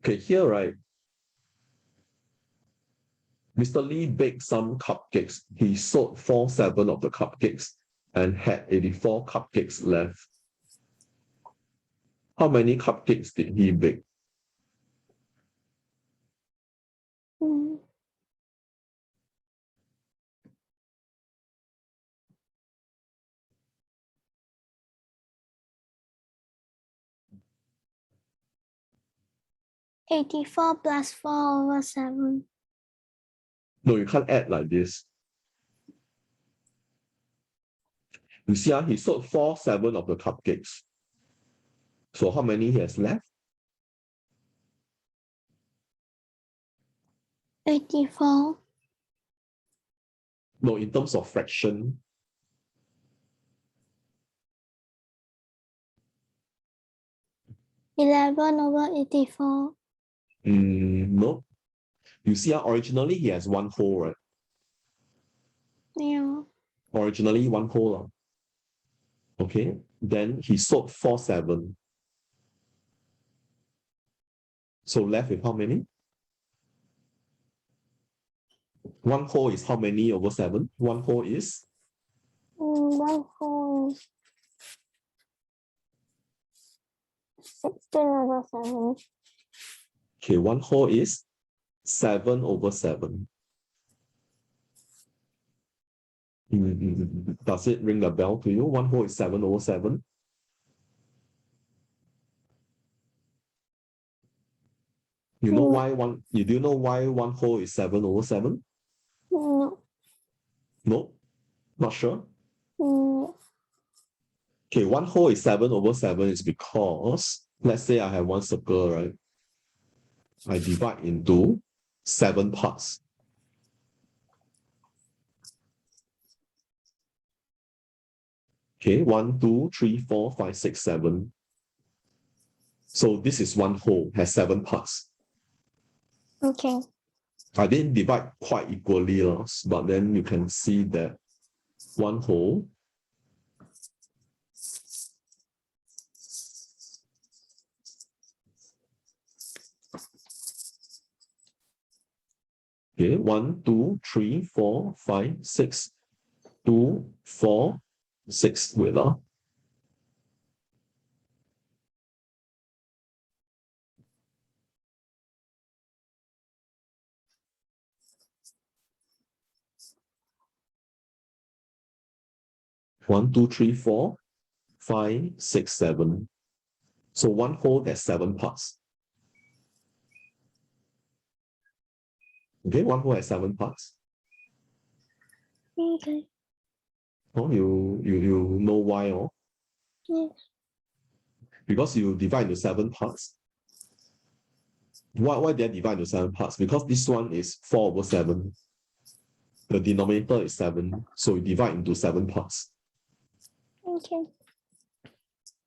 Okay, here, right? Mr. Lee baked some cupcakes. He sold 47 of the cupcakes and had 84 cupcakes left. How many cupcakes did he bake? Mm. +84 4/7. No, you can't add like this. You see, he sold 47 of the cupcakes. So how many he has left? 84. No, in terms of fraction. 11/84. No. You see, originally he has one whole, right? Yeah. Originally one whole. Okay. Then he sold 47. So left with how many? One whole is how many over 7? One whole is? One whole is 16/7. Okay, one whole is 7 over 7. Does it ring a bell to you? One whole is 7 over 7. You know why do you know why one whole is 7 over 7? No. No? Not sure? No. Okay, one whole is 7 over 7 is because, let's say I have one circle, right? I divide into 7 parts. Okay, 1, 2, 3, 4, 5, 6, 7. So this is one whole, has 7 parts. Okay. I didn't divide quite equally, but then you can see that one whole okay, 1, 2, 3, 4, 5, 6, 2, 4, 6. Wait, 1, 2, 3, 4, 5, 6, 7. So one whole, there's 7 parts. Okay, one whole has 7 parts. Okay. Oh, you know why, oh? Yes. Because you divide into 7 parts. Why did I divide into 7 parts? Because this one is 4 over 7. The denominator is 7, so you divide into 7 parts. Okay.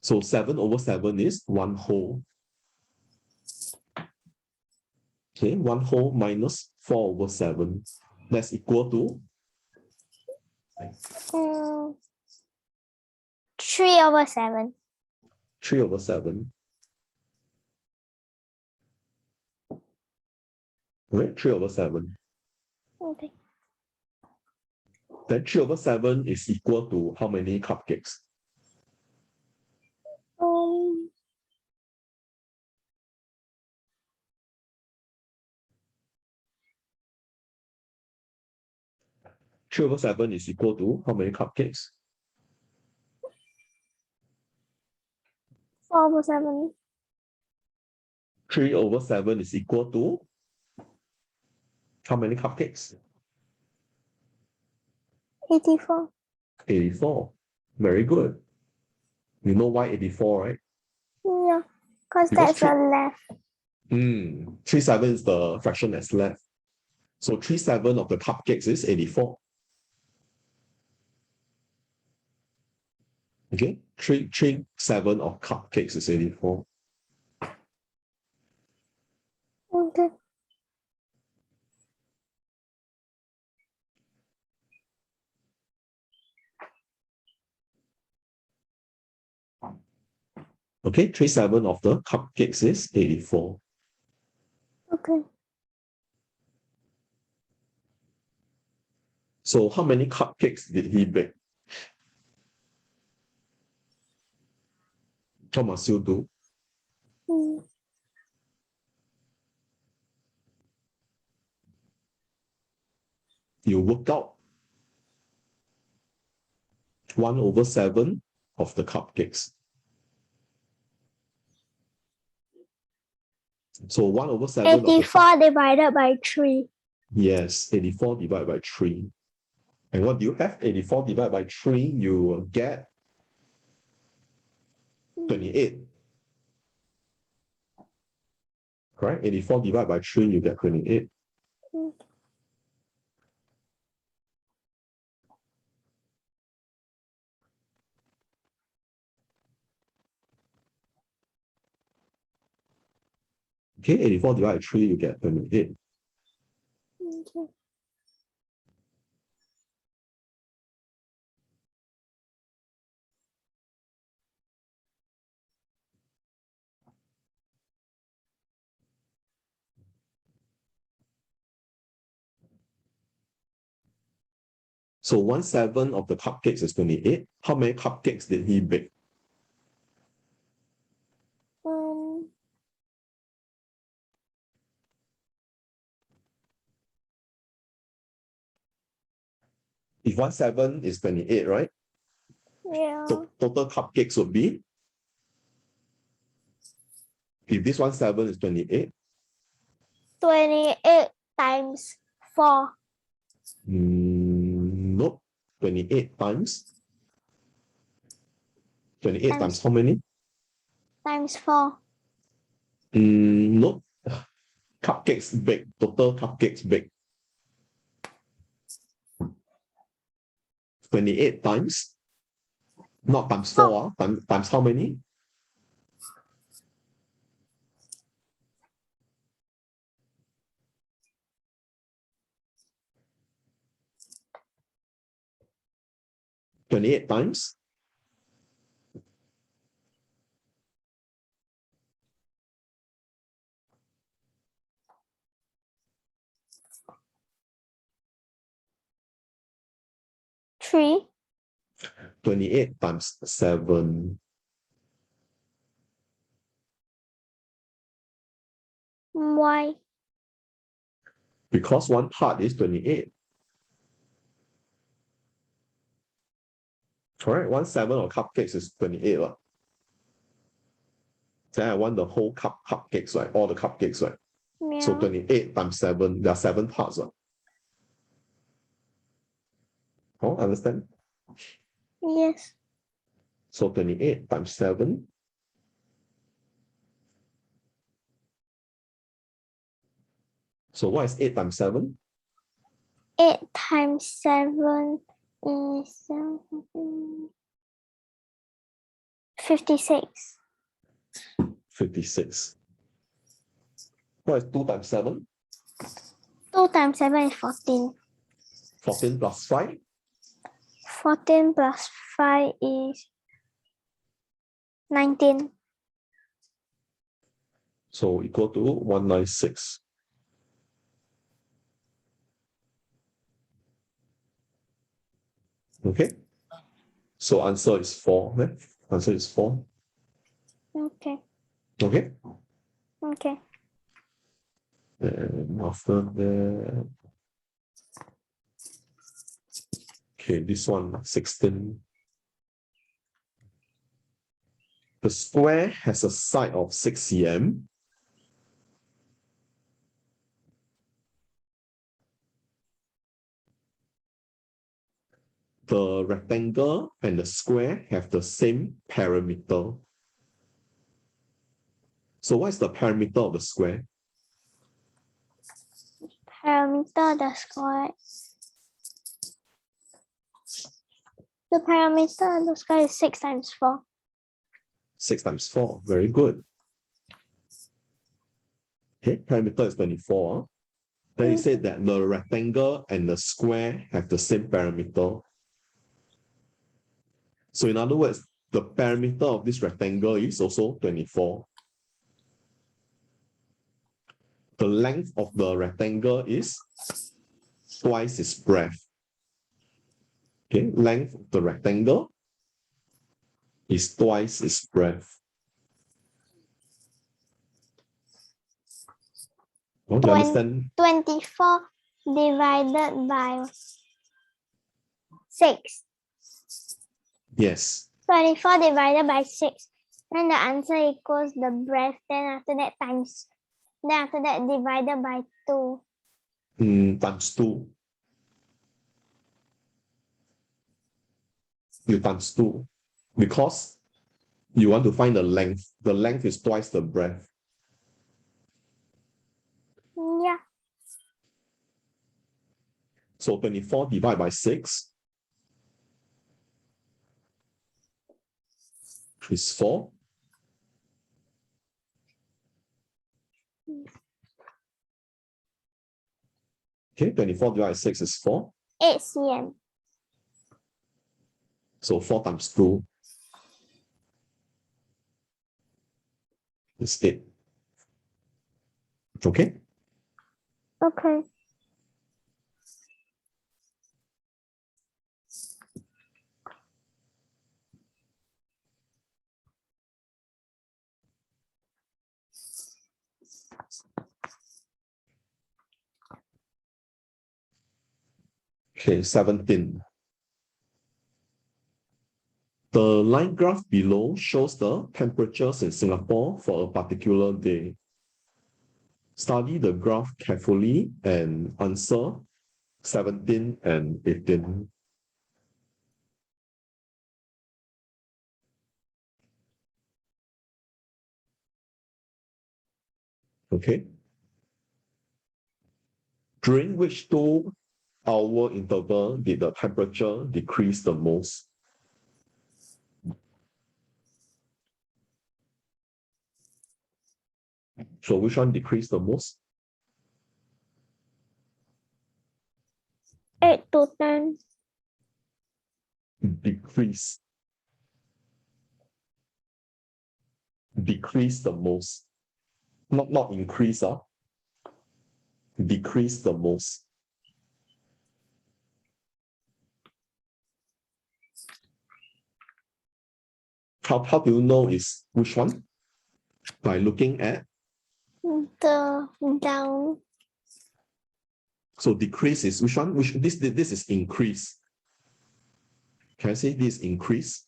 So 7 over 7 is one whole. Okay, one whole minus 4 over 7. That's equal to 3/7. 3 over 7. Right? 3 over 7. Okay. Then 3 over 7 is equal to how many cupcakes? 3 over 7 is equal to how many cupcakes? 4/7. 3 over 7 is equal to how many cupcakes? 84. 84. Very good. You know why 84, right? Yeah. Because Because that's the left. 3, 7 is the fraction that's left. So 3, 7 of the cupcakes is 84. Okay, 3, 7 of cupcakes is 84. Okay. Okay, 3, 7 of the cupcakes is 84. Okay. So how many cupcakes did he bake? What must you do? Mm. You work out 1/7 of the cupcakes. So 1/7 of the 84 divided by 3. Yes, 84 divided by 3. And what do you have? 84 divided by 3, you will get 28. Correct? 84 divided by 3, you get 28. Mm. Okay, 84 divided by 3, you get 28. Okay. So 1/7 of the cupcakes is 28. How many cupcakes did he bake? Um, If 1/7 is 28, right? yeah. So total cupcakes would be, if this 1/7 is 28, 28 times 4. Nope. 28 times 28 times Times- how many? Times 4. Nope. Cupcakes baked, total cupcakes baked. 28 times, not times 4, times how many? $28 times 3. 28 times 7. Why? Because one part is 28. Correct? 1/7 of cupcakes is 28. Right? Then I want the whole cupcakes, right? All the cupcakes, right? Yeah. So 28 times 7, there are 7 parts. Right? Oh, understand? Yes. So 28 times 7. So what is 8 times 7? 8 times 7 is 56. 56. What is 2 times 7? 2 times 7 is 14. 14 plus 5? 14 plus 5 is 19. So equal to 196. Okay? So answer is 4. Okay? Answer is 4. Okay. Okay? Okay. And after that, okay, this one, 16. The square has a side of 6 cm. The rectangle and the square have the same perimeter. So what is the perimeter of the square? Parameter the square. The parameter of the square is 6 times 4. 6 times 4. Very good. Okay, perimeter is 24. Then you said that the rectangle and the square have the same perimeter. So in other words, the perimeter of this rectangle is also 24. the length of the rectangle is twice its breadth. Okay, length of the rectangle is twice its breadth. Oh, you understand? 24 divided by 6. Yes. 24 divided by 6. Then the answer equals the breadth. Then after that times. Then after that divided by 2. Times 2. You times 2. Because you want to find the length. The length is twice the breadth. Yeah. So 24 divided by 6 is 4. Okay, 24 divided by 6 is 4. 8 cm. So 4 times 2 is 8. Okay? Okay. Okay, 17. The line graph below shows the temperatures in Singapore for a particular day. Study the graph carefully and answer 17 and 18. Okay. During which 2-hour interval did the temperature decrease the most? So which one decreased the most? 8 to 10. Decrease. Decrease the most. Not increase, decrease the most. How do you know is which one? By looking at. The down. So decrease is which one? This is increase. Can I say this increase?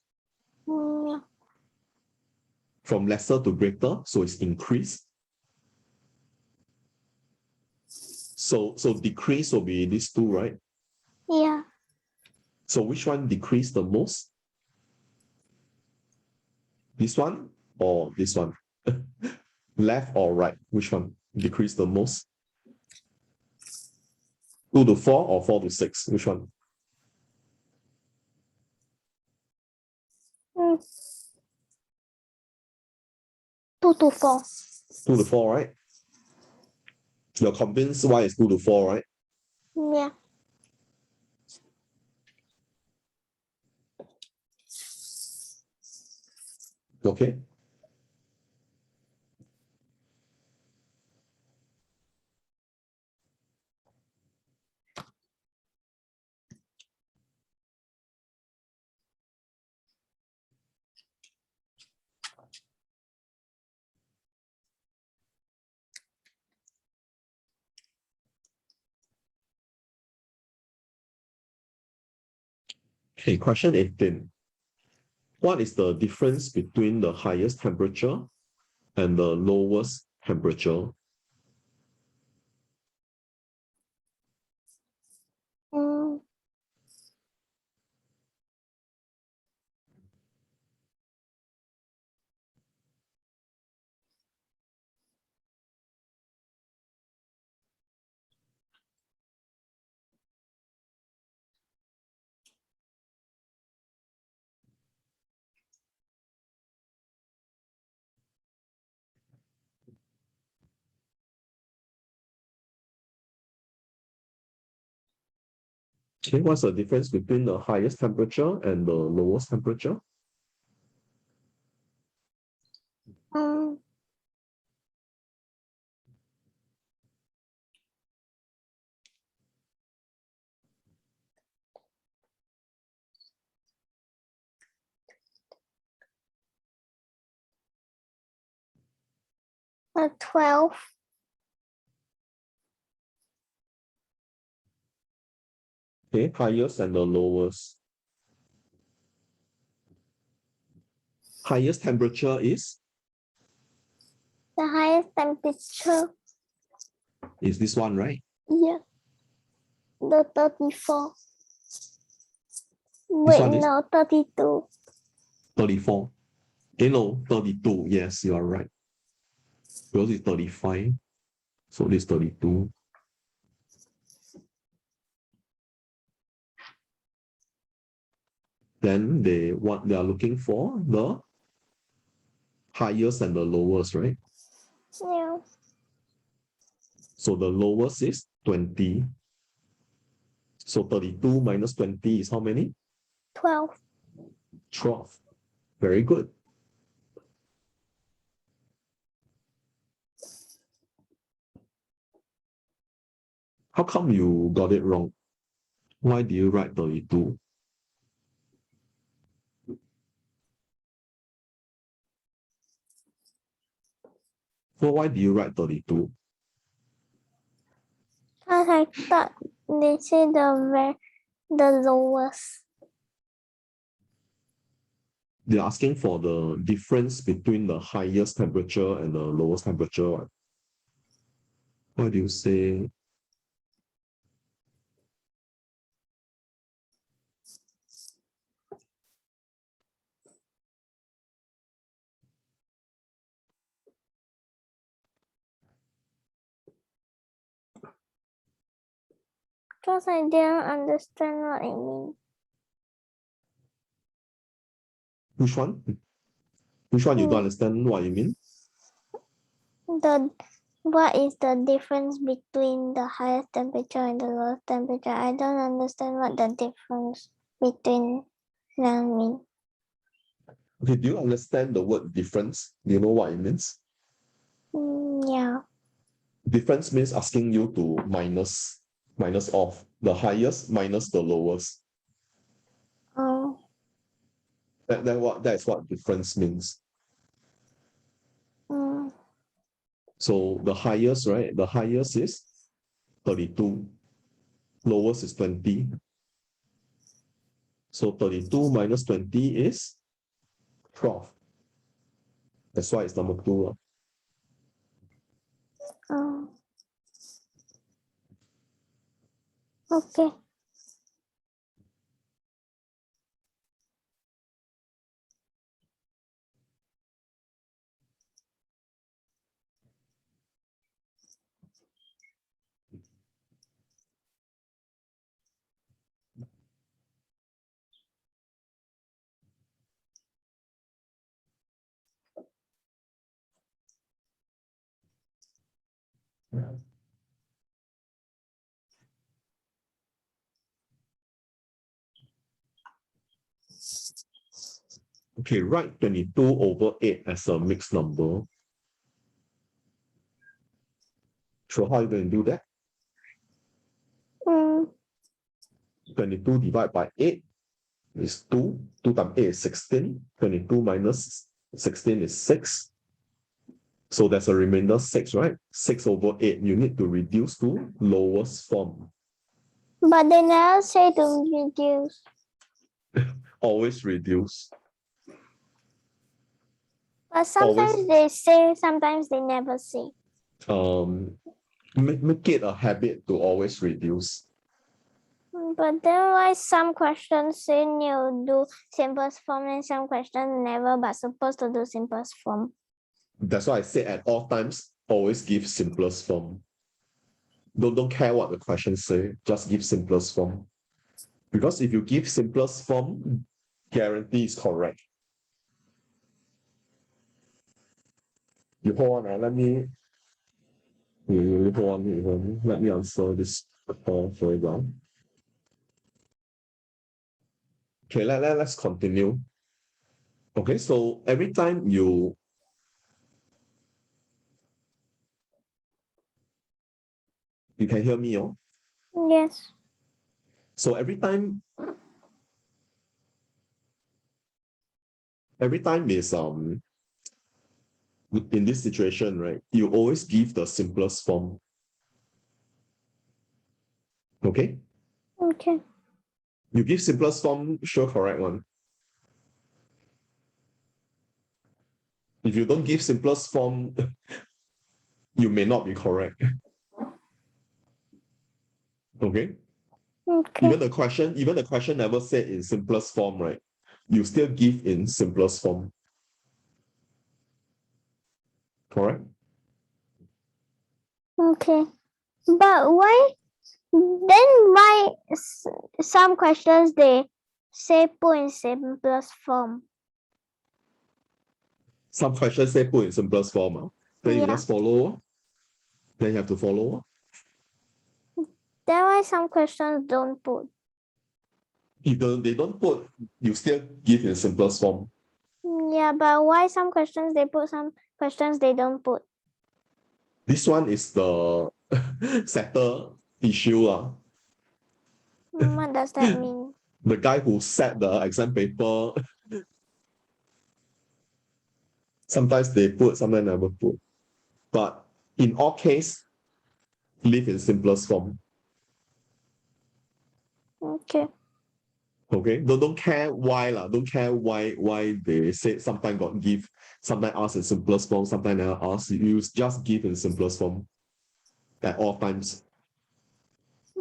Yeah. From lesser to greater, so it's increase. So decrease will be these two, right? Yeah. So which one decreased the most? This one or this one? Left or right? Which one decreased the most? 2 to 4 or 4 to 6? Which one? 2 to 4. 2 to 4, right? You're convinced why it's 2 to 4, right? Yeah. Okay. Okay, question 18. What is the difference between the highest temperature and the lowest temperature? Okay, what's the difference between the highest temperature and the lowest temperature? 12. Okay, highest and the lowest. Highest temperature is The highest temperature, this one, right? yeah, the 34. This Wait, one is no, 32. 34. No, 32. Yes, you are right. Yours is 35. So this 32. Then what they are looking for, the highest and the lowest, right? Yeah, So the lowest is 20. So 32 minus 20 is how many? 12. 12. Very good. How come you got it wrong? Why do you write 32? So why do you write 32? Because I thought they say the lowest. They're asking for the difference between the highest temperature and the lowest temperature. Why do you say? Because I didn't understand what it means. Which one? Which one you don't Mm. understand what you mean? What is the difference between the highest temperature and the lowest temperature? I don't understand what the difference between them mean. Okay, do you understand the word difference? Do you know what it means? Yeah. Difference means asking you to minus off the highest minus the lowest. Oh. That's what difference means. Mm. So the highest, right? The highest is 32. Lowest is 20. So 32 minus 20 is 12. That's why it's number 2. Oh. Okay. Okay, write 22 over 8 as a mixed number. So how are you going to do that? 22 divided by 8 is 2. 2 times 8 is 16. 22 minus 16 is 6. So there's a remainder 6, right? 6 over 8. You need to reduce to lowest form. But they never say to reduce. Always reduce. But sometimes they say, sometimes they never say. Make it a habit to always reduce. But then why some questions say you do simplest form and some questions never, but supposed to do simplest form? That's why I say at all times, always give simplest form. Don't care what the questions say, just give simplest form. Because if you give simplest form, guarantee is correct. You hold on, let me hold on. Let me answer this for a while. Okay, let's continue. Okay, so every time you can hear me, oh? Yes. So every time is in this situation, right, you always give the simplest form. Okay? Okay. You give simplest form, sure, correct one. If you don't give simplest form, you may not be correct. Okay? Okay. Even the question never said in simplest form, right? You still give in simplest form. Correct? Okay. But why then why some questions they say put in simplest form? Some questions say put in simplest form. Then you Yeah. just follow. Then you have to follow. Then why some questions don't put? If they don't put, you still give in simplest form. Yeah, but why some questions they put, some questions they don't put? This one is the setter issue. What does that mean? The guy who set the exam paper, sometimes they put, sometimes never put. But in all case, leave in simplest form. Okay. Okay, don't care why lah. Don't care why they say sometimes got give, sometimes ask in simplest form, sometimes never ask. You just give in simplest form at all times.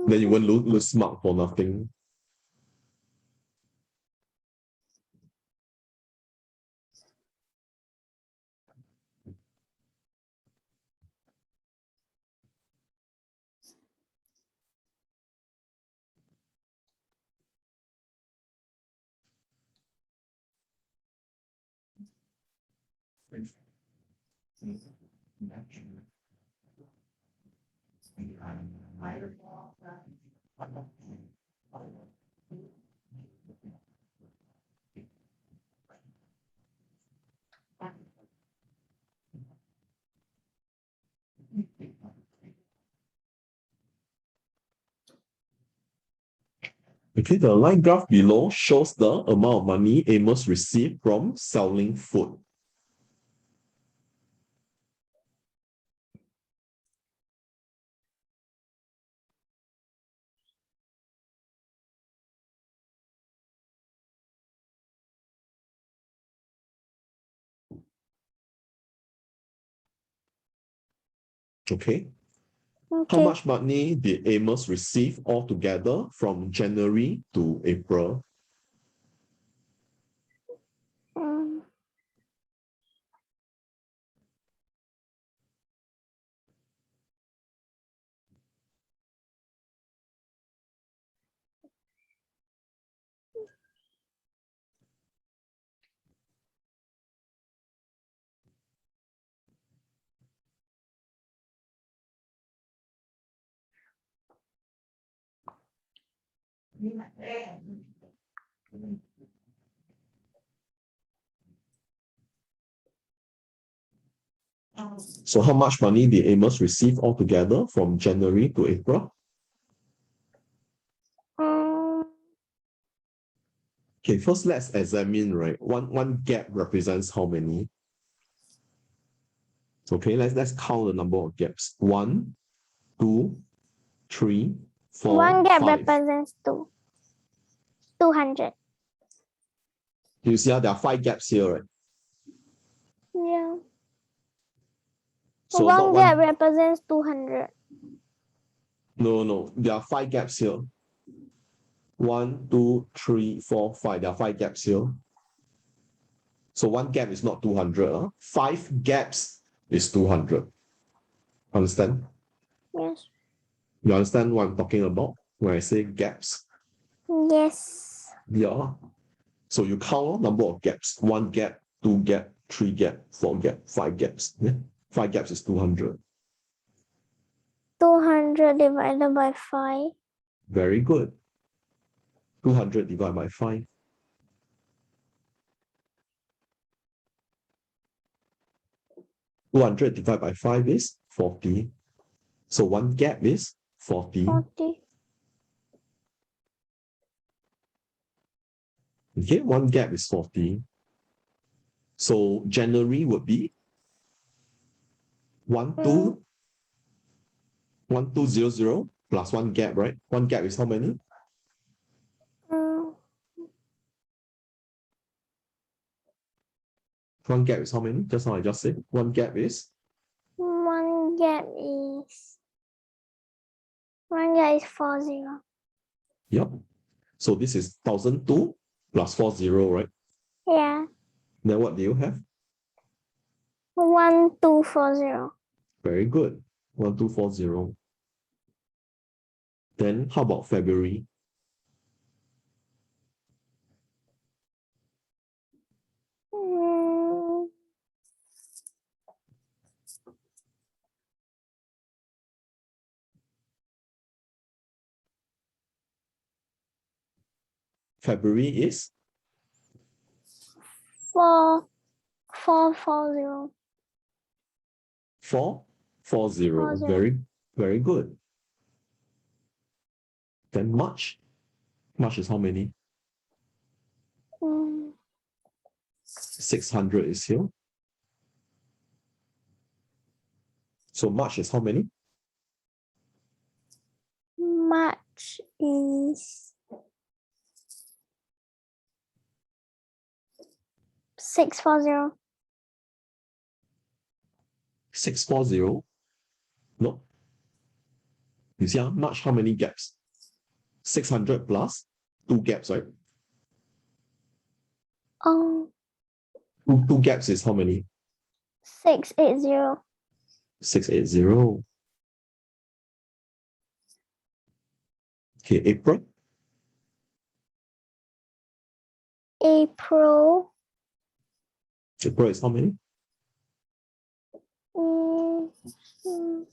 Then you won't lose mark for nothing. Okay, the line graph below shows the amount of money Amos received from selling food. Okay. How Okay. much money did Amos receive altogether from January to April? Mm, So how much money did Amos receive altogether from January to April? mm, Okay, first let's examine, right? One gap represents how many? Okay, let's count the number of gaps. 1, 2, 3, 4, one gap 5. represents 200. You see how there are 5 gaps here, right? Yeah. So One not gap one. represents 200. No. There are 5 gaps here. 1, 2, 3, 4, 5. There are 5 gaps here. So one gap is not 200. 5 gaps is 200. Understand? Yes. You understand what I'm talking about when I say gaps? Yes. Yeah. So you count number of gaps. 1 gap, 2 gap, 3 gap, 4 gap, 5 gaps. Yeah? 5 gaps is 200. 200 divided by 5. Very good. 200 divided by 5. 200 divided by 5 is 40. So one gap is 40. 40. Okay, one gap is 40. So January would be 1200 plus one gap, right? One gap is how many? Mm, One gap is how many? Just now I just said. One gap is? one gap is 40. Yep. So this is 1002 plus 40, right? Yeah. Then what do you have? 1240. Very good. 1240. Then how about February? Mm, February is 440. 440. Very, very good. Then March. March is how many? 600 is here. So March is how many? March is 640. 640. No. You see, March, how many gaps? 600 plus 2 gaps, right? Oh, Two gaps is how many? 680. 680. Okay, April. April. April is how many? Mm, mm,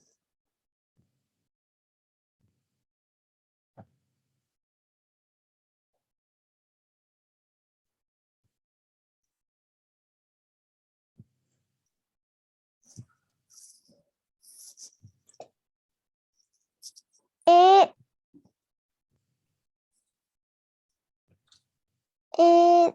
eight. Eight.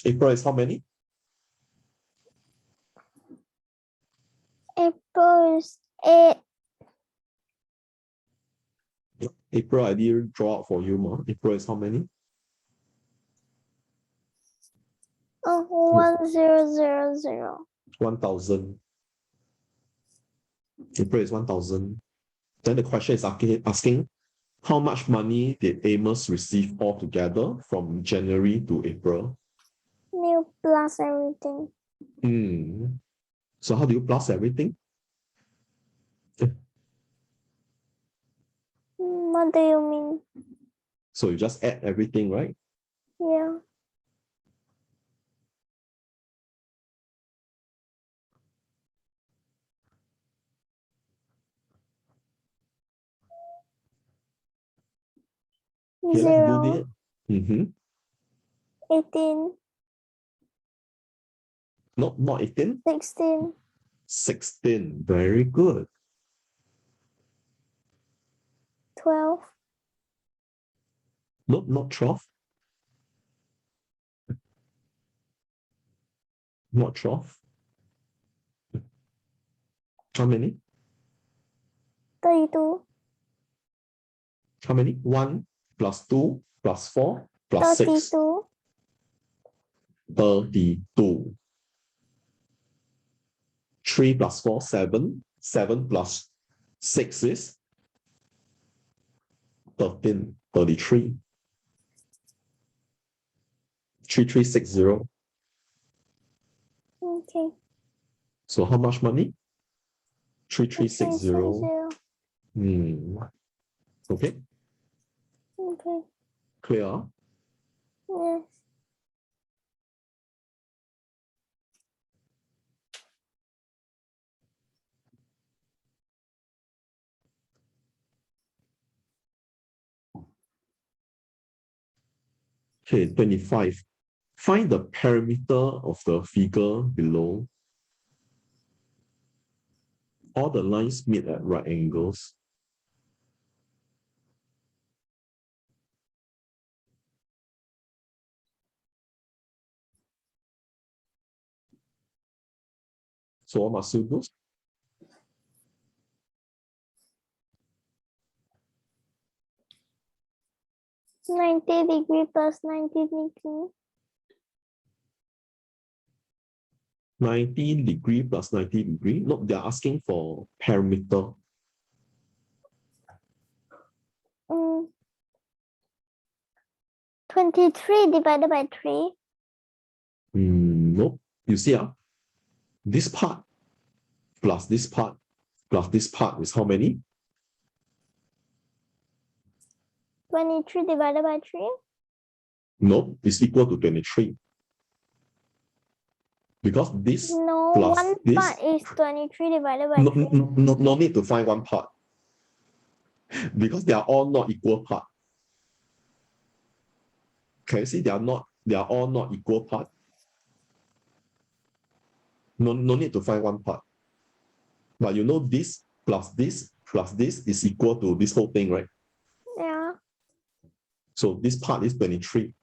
April is how many? April is 8. April, I didn't draw out for you, ma. April is how many? Oh, 1000. 1000. April is 1000. Then the question is asking how much money did Amos receive altogether from January to April? New plus everything. So how do you plus everything? What do you mean? So you just add everything, right? Yeah. Okay, let's do 0. this. 18. No, not 18. 16. 16. Very good. 12. Nope, not 12. Not 12. How many? 32. How many? 1 plus 2 plus 4 plus 6. 32. 32. 3 plus 4, 7. 7 plus 6 is 13. 33. 3360. Okay. So how much money? 3360. 3360. Okay, Okay. clear. Yes. Okay, 25. Find the perimeter of the figure below. All the lines meet at right angles. So what must you do? 90 degree plus 90 degree. 90 degree plus 90 degree. No, they're asking for perimeter. 23 divided by 3. Nope. You see, this part plus this part plus this part is how many? 23 divided by 3. Nope, it's equal to 23. Because this No, plus one this, part is 23 divided by 3. no need to find one part. Because they are all not equal part. Can you see they are all not equal part? No need to find one part. But you know this plus this plus this is equal to this whole thing, right? Yeah. So this part is 23.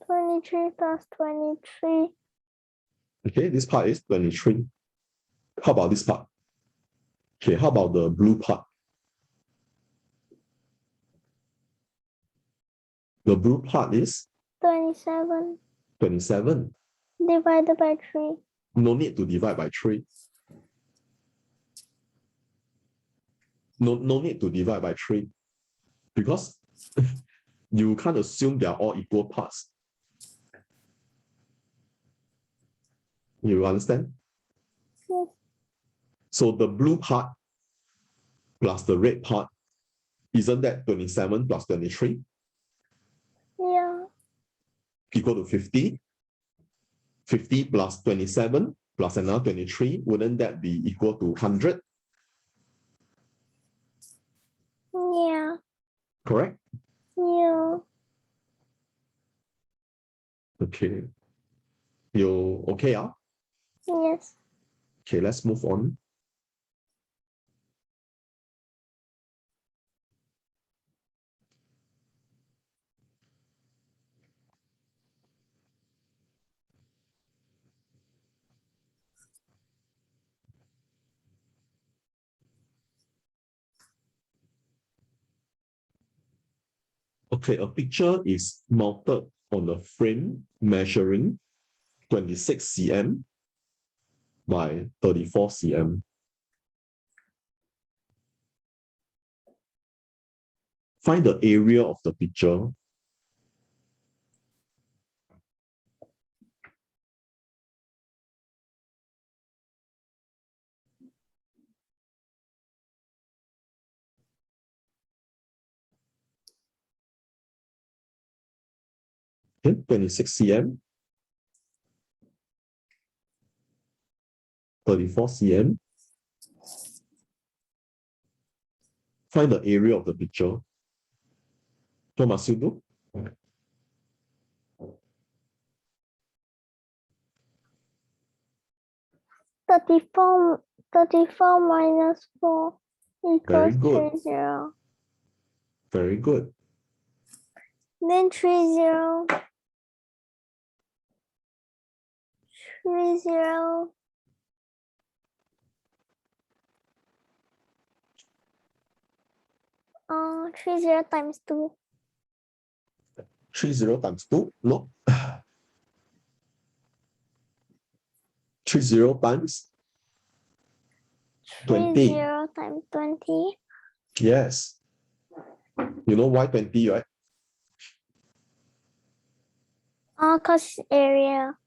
23 plus 23. Okay, this part is 23. How about this part? Okay, how about the blue part? The blue part is 27 27. divided by 3. No need to divide by 3. No need to divide by 3. Because you can't assume they are all equal parts. You understand? Yes. So the blue part plus the red part, isn't that 27 plus 23? Yeah. Equal to 50? 50 plus 27 plus another 23, wouldn't that be equal to 100? Yeah. Correct? Yeah. Okay. You okay? Yes. Okay, let's move on. Okay, a picture is mounted on a frame measuring 26 cm by 34 cm. Find the area of the picture. Okay, 26 cm, 34 cm. Find the area of the picture. What must you do? 34 minus 4 Very equals good. 30. Very good. Then 30. 30. 30 times 2. 30 times 2? No. 30 times 20. 30 times 20. Yes. You know why 20, right? Cause area.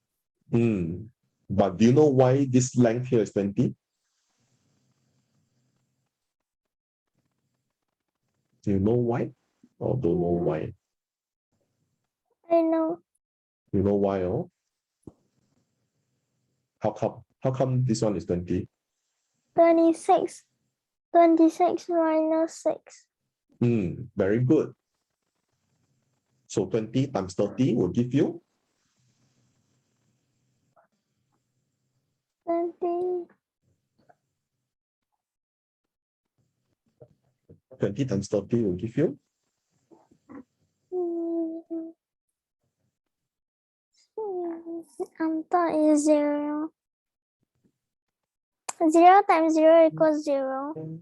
But do you know why this length here is 20? Do you know why? Or don't know why? I know. You know why? Oh? How come? How come this one is 20? 26. 26 minus 6. Very good. So 20 times 30 will give you 20. 20 times 30 will give you? Answer is 0. 0 times 0 equals 0.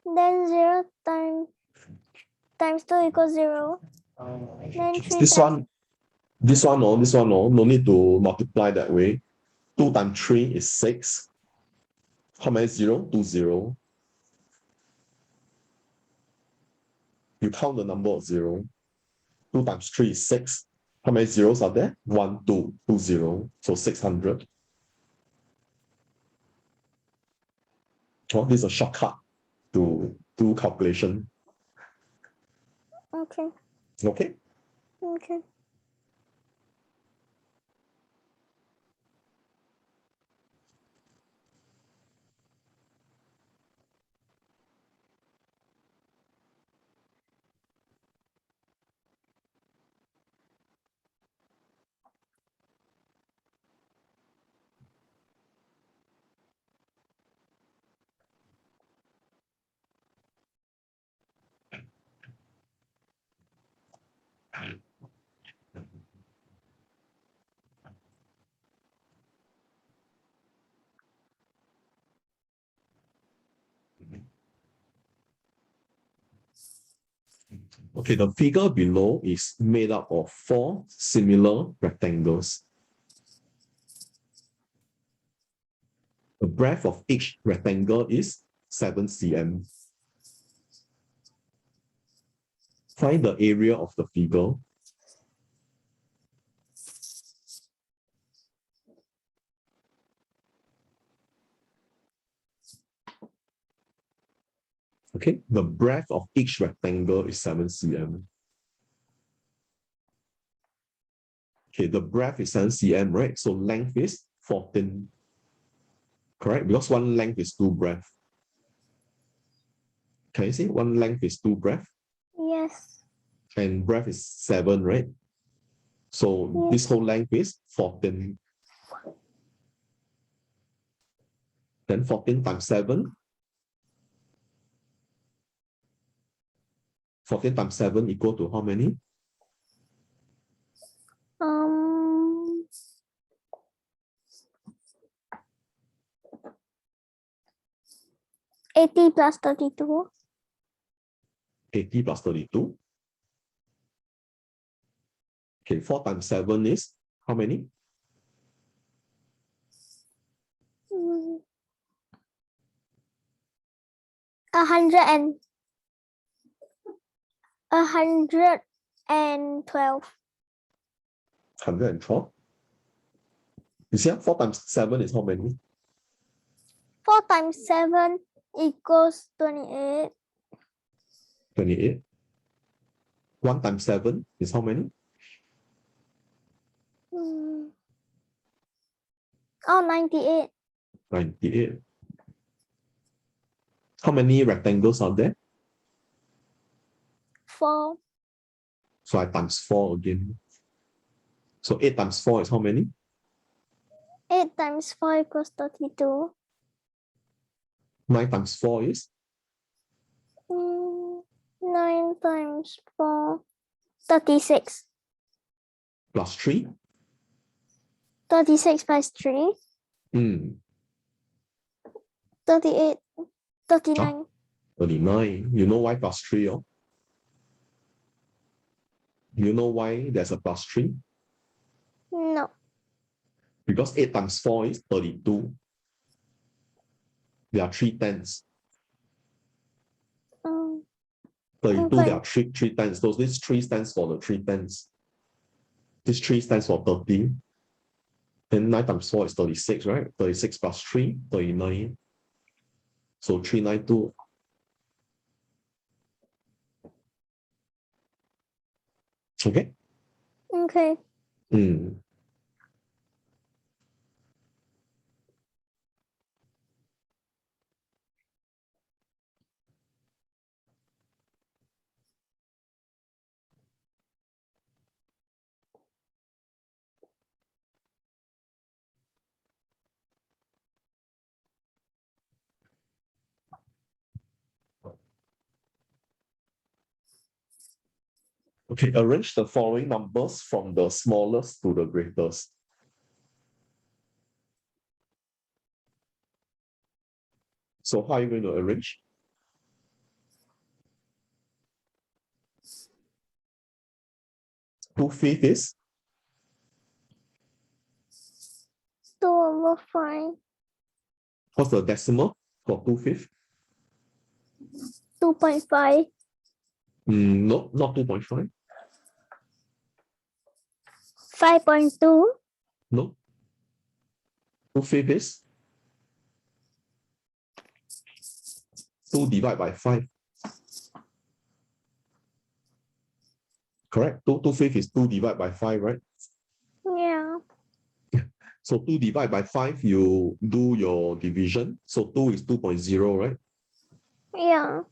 Then 0 times 2 equals 0. Then 3 This times... one, no need to multiply that way. 2 times 3 is 6. How many 0? 2 0. You count the number of 0. 2 times 3 is 6. How many zeros are there? 1, 2, 2 0. So 600. Oh, this is a shortcut to do calculation. Okay. Okay. Okay. Okay, the figure below is made up of 4 similar rectangles. The breadth of each rectangle is 7 cm. Find the area of the figure. Okay, the breadth of each rectangle is 7 cm. Okay, the breadth is 7 cm, right? So length is 14. Correct? Because one length is 2 breadth. Can you see? One length is 2 breadth. Yes. And breadth is 7, right? So yes. This whole length is 14. Then 14 times 7. 14 times 7 equal to how many? 80 plus 32. 80 plus 32. Okay, 4 times 7 is how many? 100 and 112. 112. You see, 4 times 7 is how many? 4 times 7 equals 28. 28. 1 times 7 is how many? Oh, 98. 98. How many rectangles are there? 4. So I times 4 again. So 8 times 4 is how many? 8 times 4 equals 32. 9 times 4 is? 9 times 4, 36. Plus 3? 36 plus 3, 38, 39. 39. You know why plus 3? Oh? You know why there's a plus 3? No. Because 8 times 4 is 32. There are 3 tens. 32, okay. there are three tens. So this 3 stands for the 3 tens. This 3 stands for 30. Then 9 times 4 is 36, right? 36 plus 3, 39. So 392. Okay? Okay. Okay, arrange the following numbers from the smallest to the greatest. So how are you going to arrange? Two-fifths is 2/5. what's the decimal for two-fifths? 2.5. No, not 2.5. 5.2. No. Two-fifths is 2 divided by 5. Correct? Two-fifths is 2 divided by 5, right? Yeah. So 2 divided by 5, you do your division. So 2 is 2.0, right? Yeah.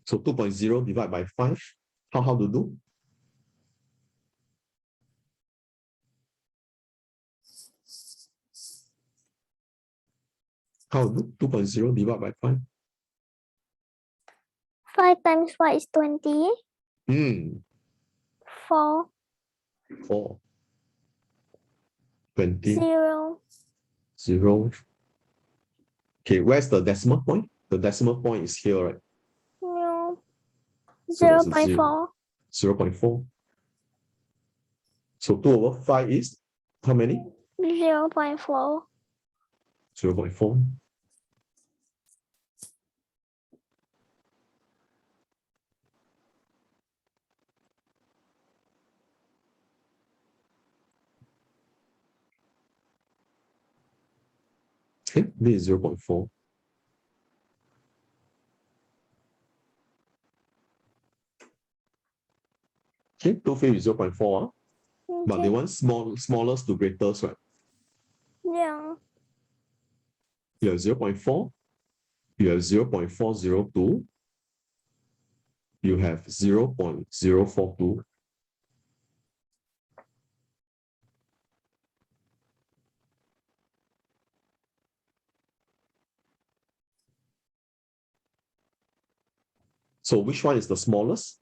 So 2.0 divided by 5. How to do? How to do? 2.0 divided by 5. 5 times 5 is 20. 4. 4. 20. 0. 0. Okay, where's the decimal point? The decimal point is here, right? Yeah. So that's a 0.4. 0.4. So 2 over 5 is how many? 0.4. 0.4. Okay, this is 0.4. Okay, two-fifths is 0.4. But they Okay. want smallest to greatest, right? Yeah. You have 0.4, you have 0.402, you have 0.042. So which one is the smallest?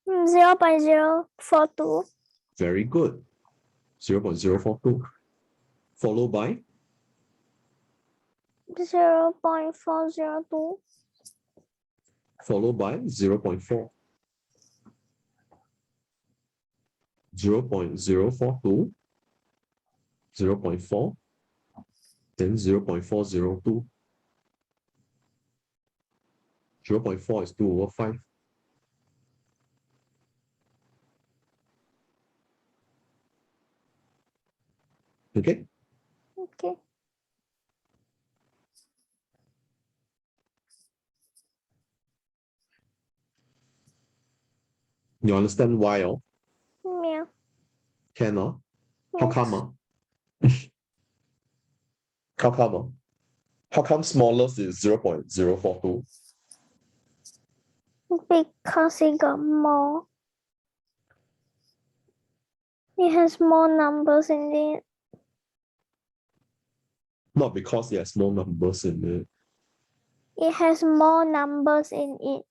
0.042. Very good. 0.042. Followed by 0.402. followed by 0.4. 0.042, 0.4, then 0.402. 0.4 is 2 over 5. Okay? Okay. You understand why? Oh? Yeah. Can oh? How Yes. come? How come? How come smallest is 0.042? Because it got more. It has more numbers in it. Not because it has more numbers in it. It has more numbers in it.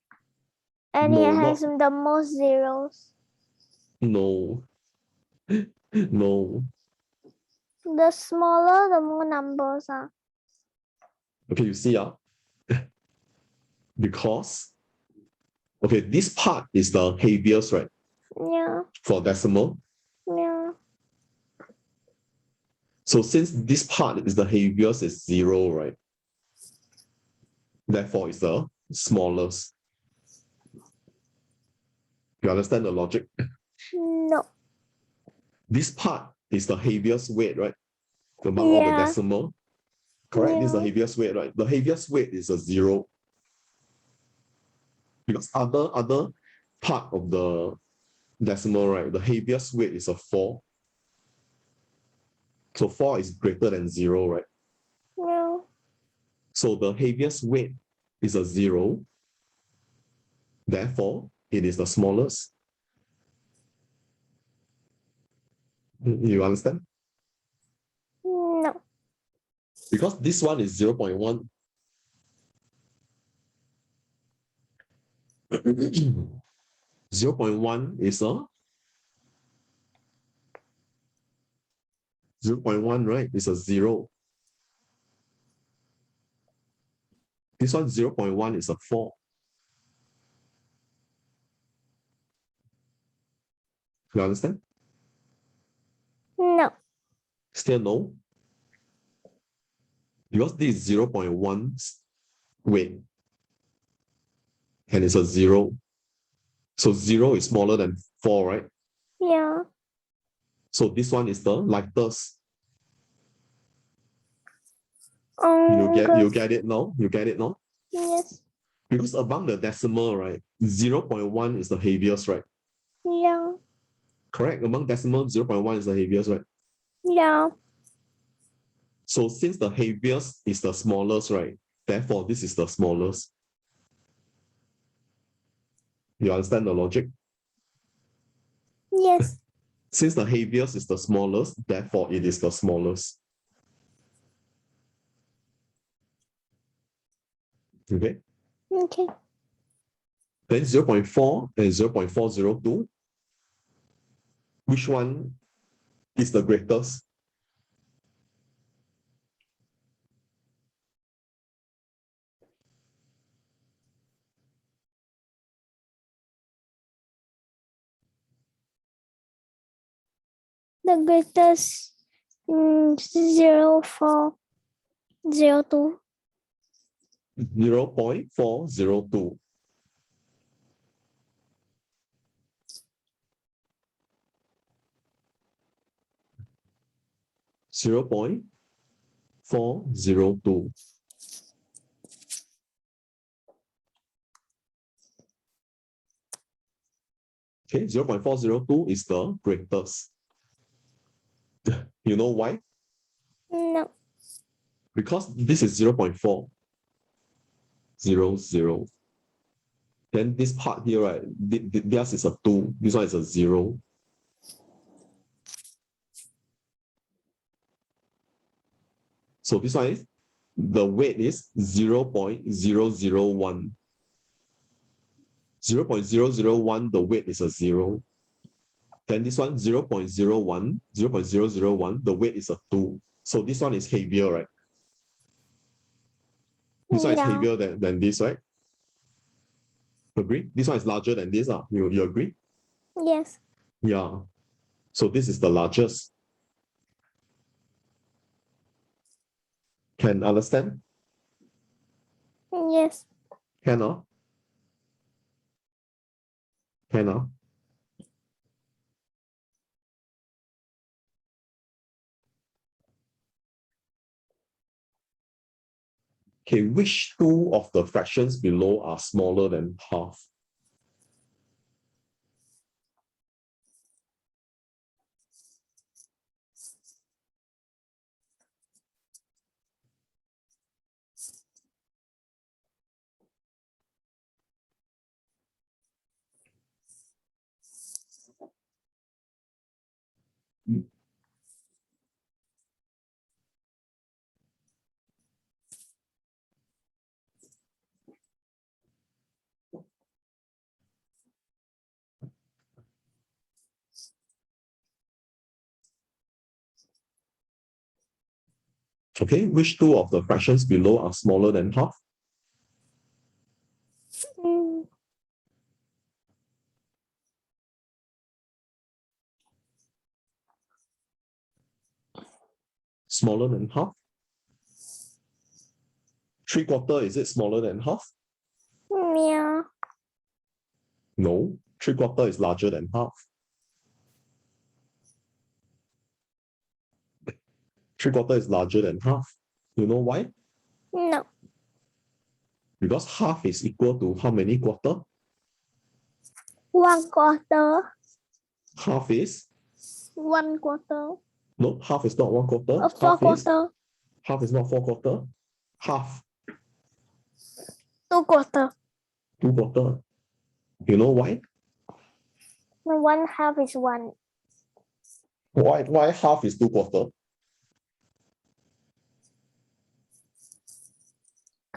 And No, it has the most zeros. No. No. The smaller, the more numbers are. Okay, you see, because, okay, this part is the heaviest, right? Yeah. For decimal. Yeah. So since this part is the heaviest, is 0, right? Therefore, it's the smallest. You understand the logic? No. This part is the heaviest weight, right? Among all the Yeah. decimal. Correct? This is the Yeah. heaviest weight, right? The heaviest weight is a 0. Because other part of the decimal, right? The heaviest weight is a 4. So 4 is greater than 0, right? Yeah. So the heaviest weight is a 0. Therefore, it is the smallest. You understand? No. Because this one is 0.1. 0.1 is a 0.1, right? It's a 0. This one 0.1 is a 4. You understand? No. Still no? Because this is 0.1 weight. And it's a 0. So 0 is smaller than 4, right? Yeah. So this one is the lightest. You Good. get it now? You get it now? Yes. Because among the decimal, right, 0.1 is the heaviest, right? Yeah. Correct? Among decimal, 0.1 is the heaviest, right? Yeah. So since the heaviest is the smallest, right? Therefore, this is the smallest. You understand the logic? Yes. Since the heaviest is the smallest, therefore it is the smallest. Okay? Okay. Then 0.4 and 0.402. Which one is the greatest? The greatest 0402. 0.402. Zero point 402. Okay, 0.402 is the greatest. You know why? No. Because this is 0.400. Then this part here, right, theirs is a 2. This one is a 0. So this one is, the weight is 0.001. 0.001, the weight is a 0. Then this one, 0.01, 0.001, the weight is a 2. So this one is heavier, right? This one is Yeah. heavier than this, right? Agree? This one is larger than this. You agree? Yes. Yeah. So this is the largest. Can understand? Yes. Can, Can, Okay, which two of the fractions below are smaller than half? Okay, which two of the fractions below are smaller than half? Mm, Smaller than half? 3/4, is it smaller than half? yeah. No, 3/4 is larger than half. 3/4 is larger than half. You know why? No. Because half is equal to how many quarter? 1/4. Half is, 1/4. no, half is not 1/4. A 4/4. Half is not 4/4. Half, 2/4. 2/4. You know why? No, 1/2 is 1. Why half is 2/4?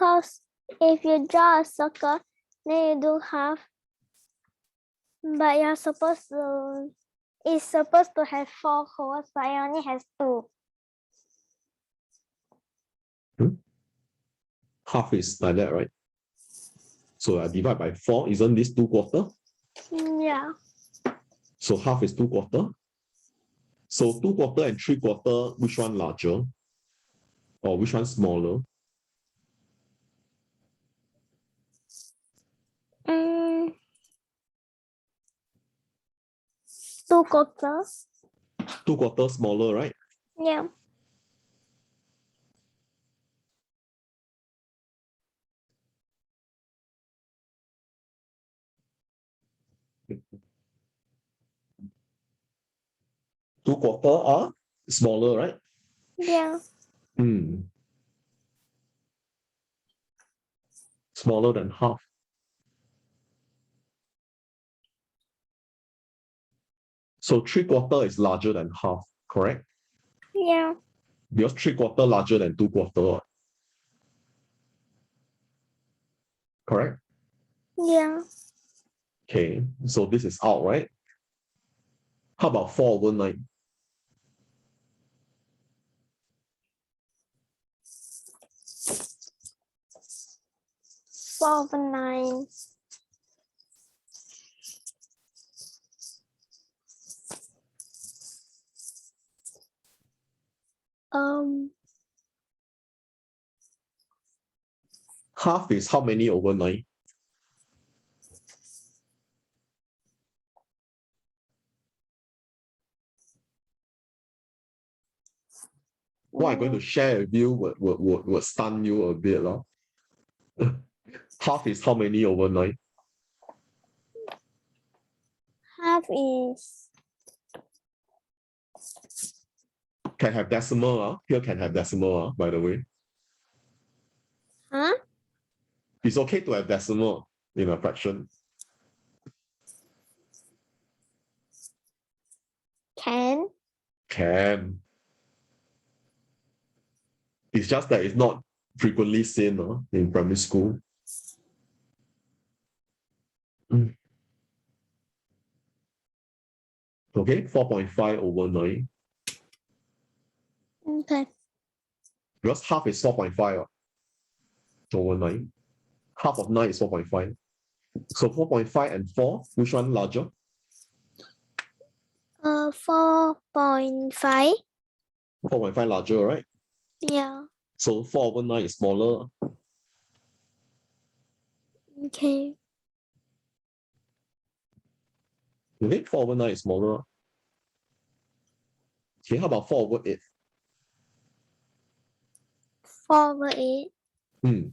Because if you draw a circle, Then you do half. But you're supposed to, it's supposed to have 4 holes, but it only has 2. Half is like that, right? So I divide by 4. Isn't this 2/4? Yeah. So half is 2/4. So 2/4 and 3/4, which one larger? Or which one smaller? Mm, 2/4. 2/4 smaller, right? Yeah. Two-quarter are smaller, right? Yeah. Smaller than half. So 3/4 is larger than half, correct? Yeah. Because 3/4 larger than 2/4, correct? Yeah. Okay, so this is out, right? How about 4/9? 4/9. Half is how many over 9? What I'm going to share with you would stun you a bit. Half is how many over 9? Half is, Can have decimal. Here can have decimal, by the way. huh? It's okay to have decimal in a fraction. Can. Can. It's just that it's not frequently seen in primary school. Okay, 4.5 over 9. Okay. Because half is 4.5 over 9. Half of 9 is 4.5. So 4.5 and 4, which one larger? 4.5. 4.5 larger, right? Yeah. So 4 over 9 is smaller. Okay. Okay, 4 over 9 is smaller. Okay, how about 4 over 8? 4/8. Hmm.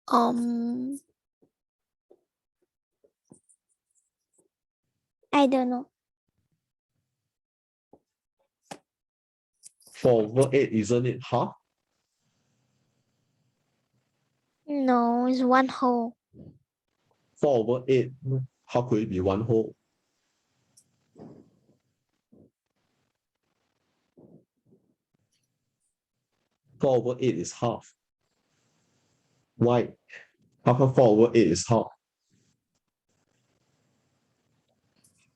Um. I don't know. 4 over 8, isn't it half? No, it's 1 whole. 4 over 8, how could it be 1 whole? Four over 8 is half. Why? How come 4 over 8 is half?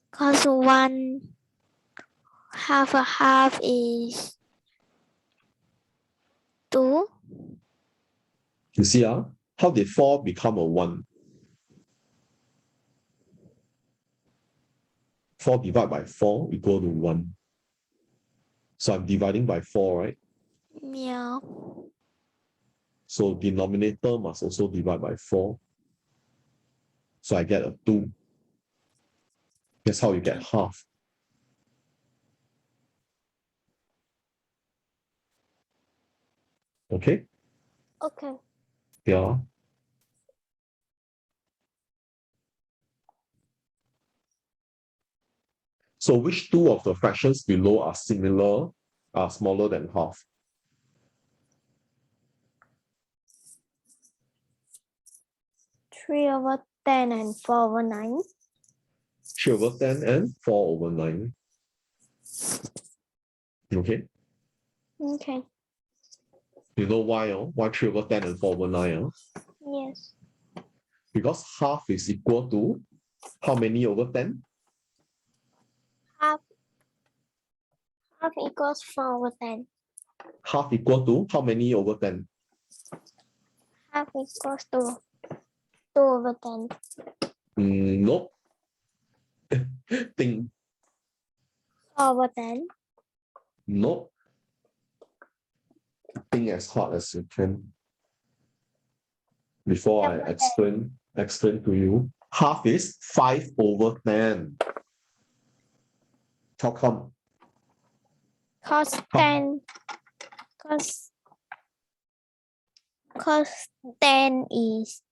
Because 1 half a half is 2. You see, how did 4 become a 1? 4 divided by 4 equal to 1. So I'm dividing by 4, right? Yeah. So denominator must also divide by 4. So I get a 2. That's how you get half. Okay? Okay. Yeah. So which two of the fractions below are similar, are smaller than half? 3/2. 10 and 4/9. 3/10 and 4/9. Okay. Okay. You know why? Why 3/10 and 4/9? Yes. Because half is equal to how many over 10? Half equals 4/10. Half equal to how many over 10? Half equals to 2/10. Nope. Think. 4/10. Nope. Think as hard as you can. Before I 10/10. explain to you. Half is 5/10. How come? Cos How- 10. Cos 10 is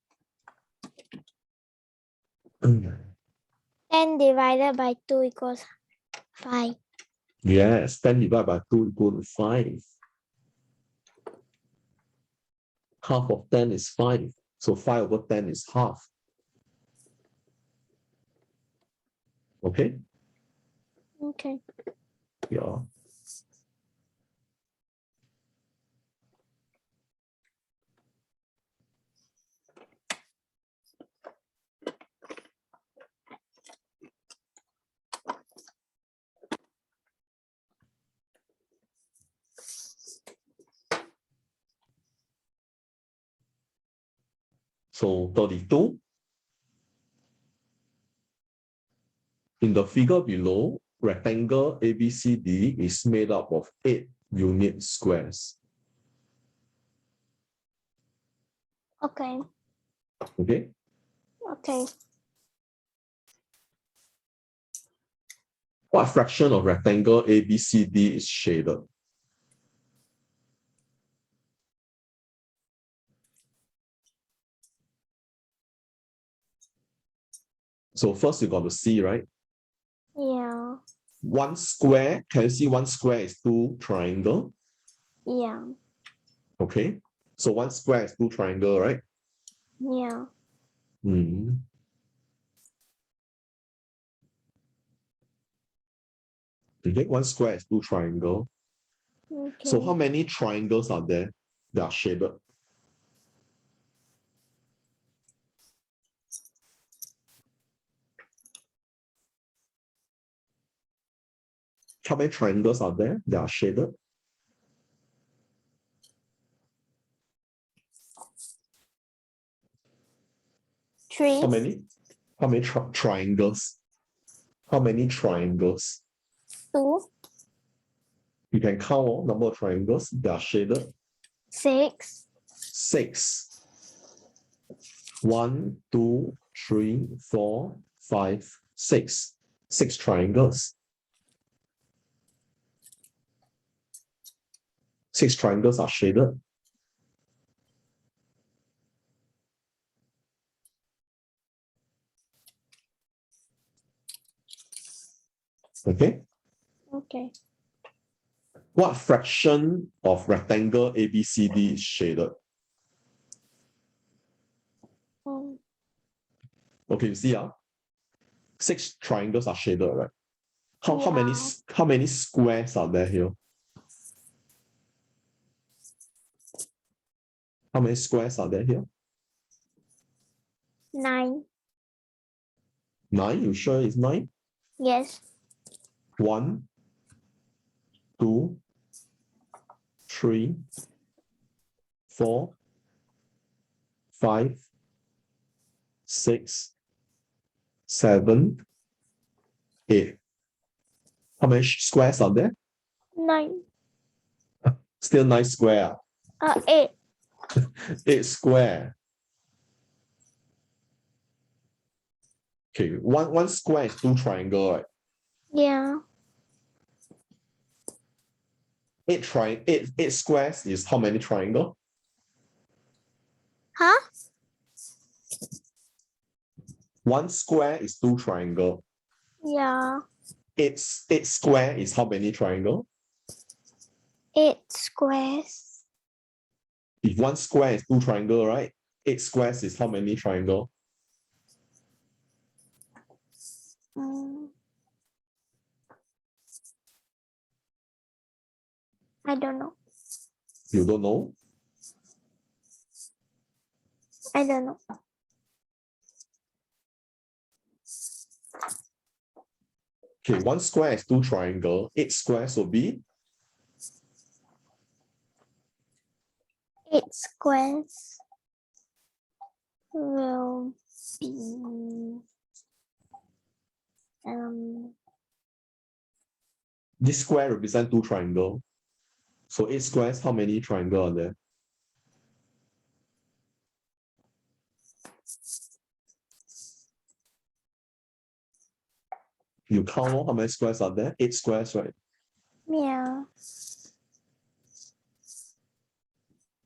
10 divided by 2 equals 5. Yes, 10 divided by 2 equal to 5. Half of 10 is 5. So 5/10 is half. Okay? Okay. Yeah. So 32. In the figure below, rectangle ABCD is made up of 8 unit squares. Okay. Okay? Okay. What fraction of rectangle ABCD is shaded? So first you got to see, right? Yeah. One square, can you see one square is 2 triangle? Yeah. Okay. So one square is 2 triangle, right? Yeah. Okay, one square is 2 triangle. Okay. So how many triangles are there that are shaded? How many triangles are there that are shaded? Three. How many? How many triangles? How many triangles? 2. You can count number of triangles that are shaded. 6. 6. 1, 2, 3, 4, 5, 6. 6 triangles. 6 triangles are shaded. Okay. Okay. What fraction of rectangle ABCD is shaded? Okay, you see, 6 triangles are shaded, right? How many squares are there here? How many squares are there here? 9. 9. You sure it's 9? Yes. 1, 2, 3, 4, 5, 6, 7, 8. How many squares are there? 9. Still 9 square. 8. 8 square. Okay, one square is 2 triangle, right? Yeah. 8 squares is how many triangle? Huh? 1 square is 2 triangle. Yeah. 8 square is how many triangle? 8 squares. If 1 square is 2 triangle, right? 8 squares is how many triangle? I don't know. You don't know? I don't know. Okay, 1 square is 2 triangle. 8 squares will be 8 squares will be this square represent 2 triangle. So 8 squares, how many triangle are there? You count how many squares are there? 8 squares, right? yeah.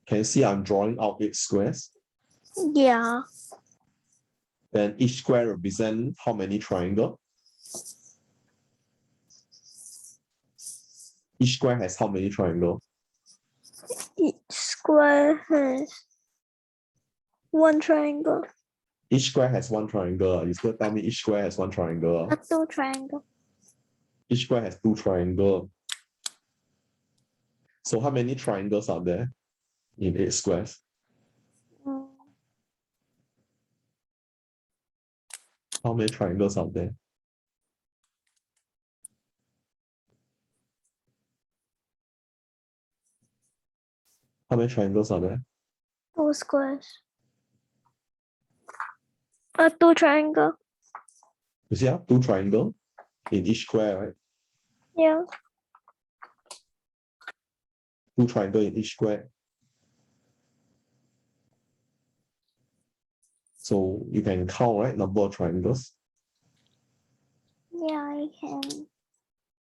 Can you see I'm drawing out 8 squares? Yeah. Then each square represent how many triangle? Each square has how many triangle? Each square has 1 triangle. Each square has 1 triangle. You still tell me each square has 1 triangle. 2 triangle. Each square has 2 triangle. So how many triangles are there in 8 squares? How many triangles are there? How many triangles are there? 2 squares. 2 triangle. You see, 2 triangle in each square, right? Yeah. 2 triangle in each square. So you can count, right? Number of triangles. Yeah, I can.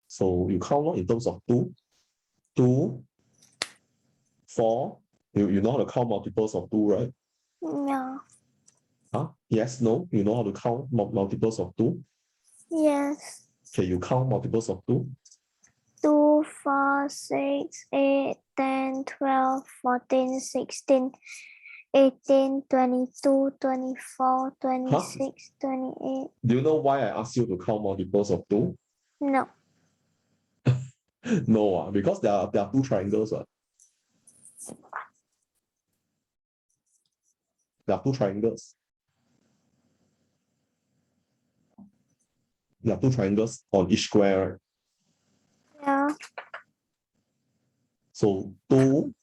So you count in terms of 2, 2, 4. You know how to count multiples of 2, right? Yeah. Huh? Yes, no? You know how to count multiples of 2? Yes. Okay, you count multiples of 2. 2, 4, 6, 8, 10, 12, 14, 16, 18, 22, 24, 26, 28. Do you know why I asked you to count multiples of 2? No. No, because there are 2 triangles. There are 2 triangles. There are 2 triangles on each square, right? Yeah. So 2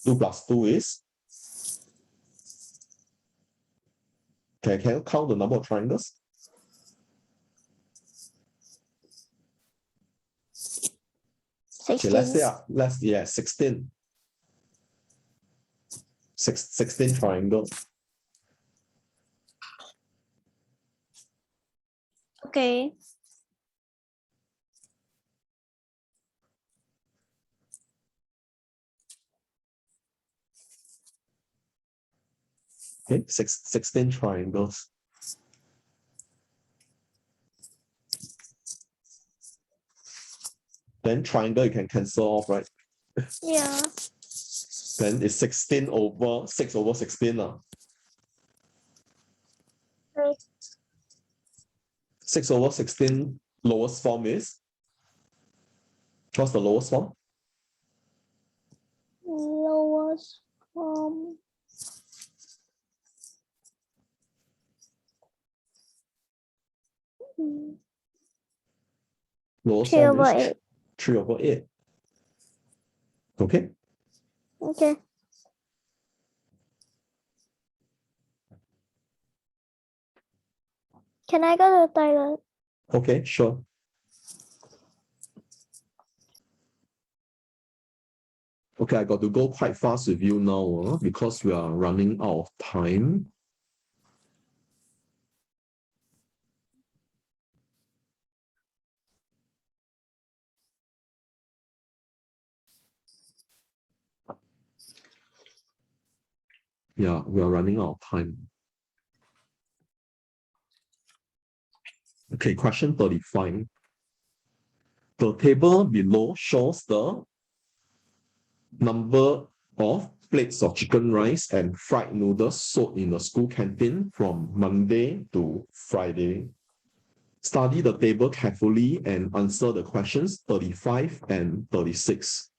plus 2 is? Can you count the number of triangles? Okay, let's say 16. 16 triangles. Okay. Okay, 16 triangles. Then triangle you can cancel off, right? Yeah. Then it's 16 over 6 over 16. Right. 6 over 16 lowest form is? What's the lowest form? Lowest form. Lowest 3 form over is 8. 3 over 8. Okay? Okay. Can I go to the toilet? Okay, sure. Okay, I got to go quite fast with you now because we are running out of time. Yeah, we are running out of time. Okay, question 35. The table below shows the number of plates of chicken rice and fried noodles sold in the school canteen from Monday to Friday. Study the table carefully and answer the questions 35 and 36.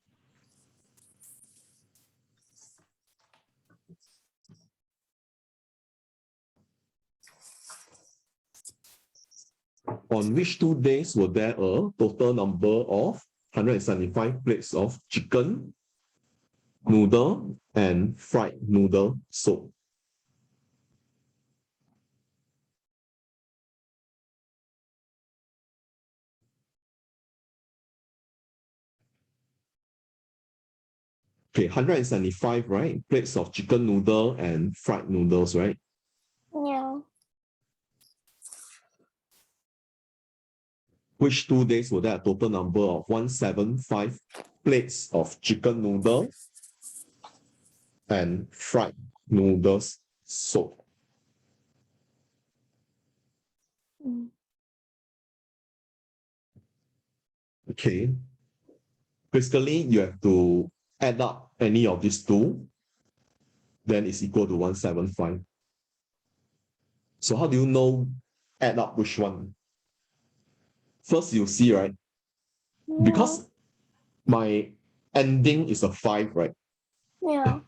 On which 2 days were there a total number of 175 plates of chicken, noodle, and fried noodle soup? Okay, 175, right? Plates of chicken noodle and fried noodles, right? Yeah. Which 2 days were there a total number of 175 plates of chicken noodle and fried noodles soup? Mm. Okay. Basically, you have to add up any of these two, then it's equal to 175. So how do you know add up which one? First, you see, right? Yeah. Because my ending is a 5, right? Yeah.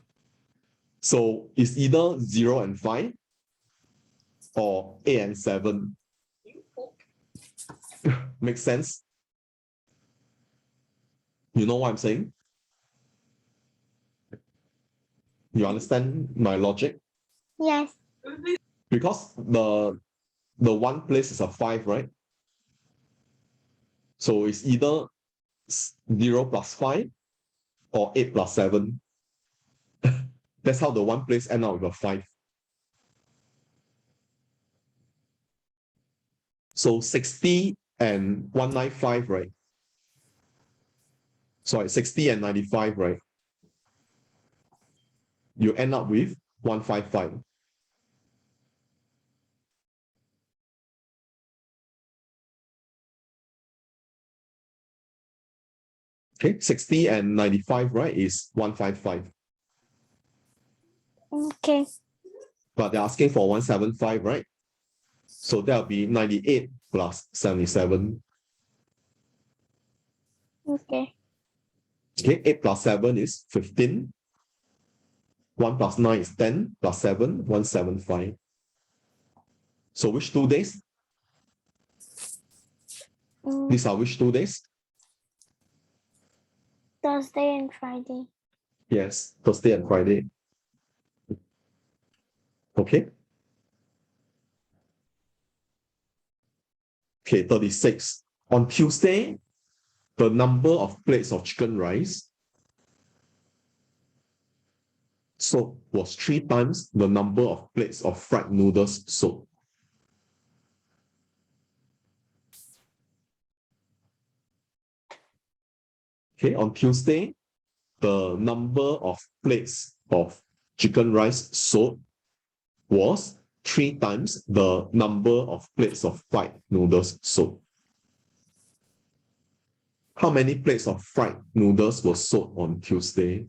So it's either 0 and 5 or 8 and 7. Makes sense? You know what I'm saying? You understand my logic? Yes. Because the one place is a 5, right? So it's either 0 plus 5 or 8 plus 7. That's how the one place end up with a 5. So 60 and 195, right? Sorry, 60 and 95, right? You end up with 155. Okay, 60 and 95, right, is 155. Okay. But they're asking for 175, right? So that'll be 98 plus 77. Okay. Okay, 8 plus 7 is 15. 1 plus 9 is 10, plus 7, 175. So which 2 days? These are which 2 days? Thursday and Friday. Yes, Thursday and Friday. Okay. Okay, 36. On Tuesday, the number of plates of chicken rice soup was 3 times the number of plates of fried noodles soup. Okay, on Tuesday, the number of plates of chicken rice soup was 3 times the number of plates of fried noodles soup. How many plates of fried noodles were sold on Tuesday?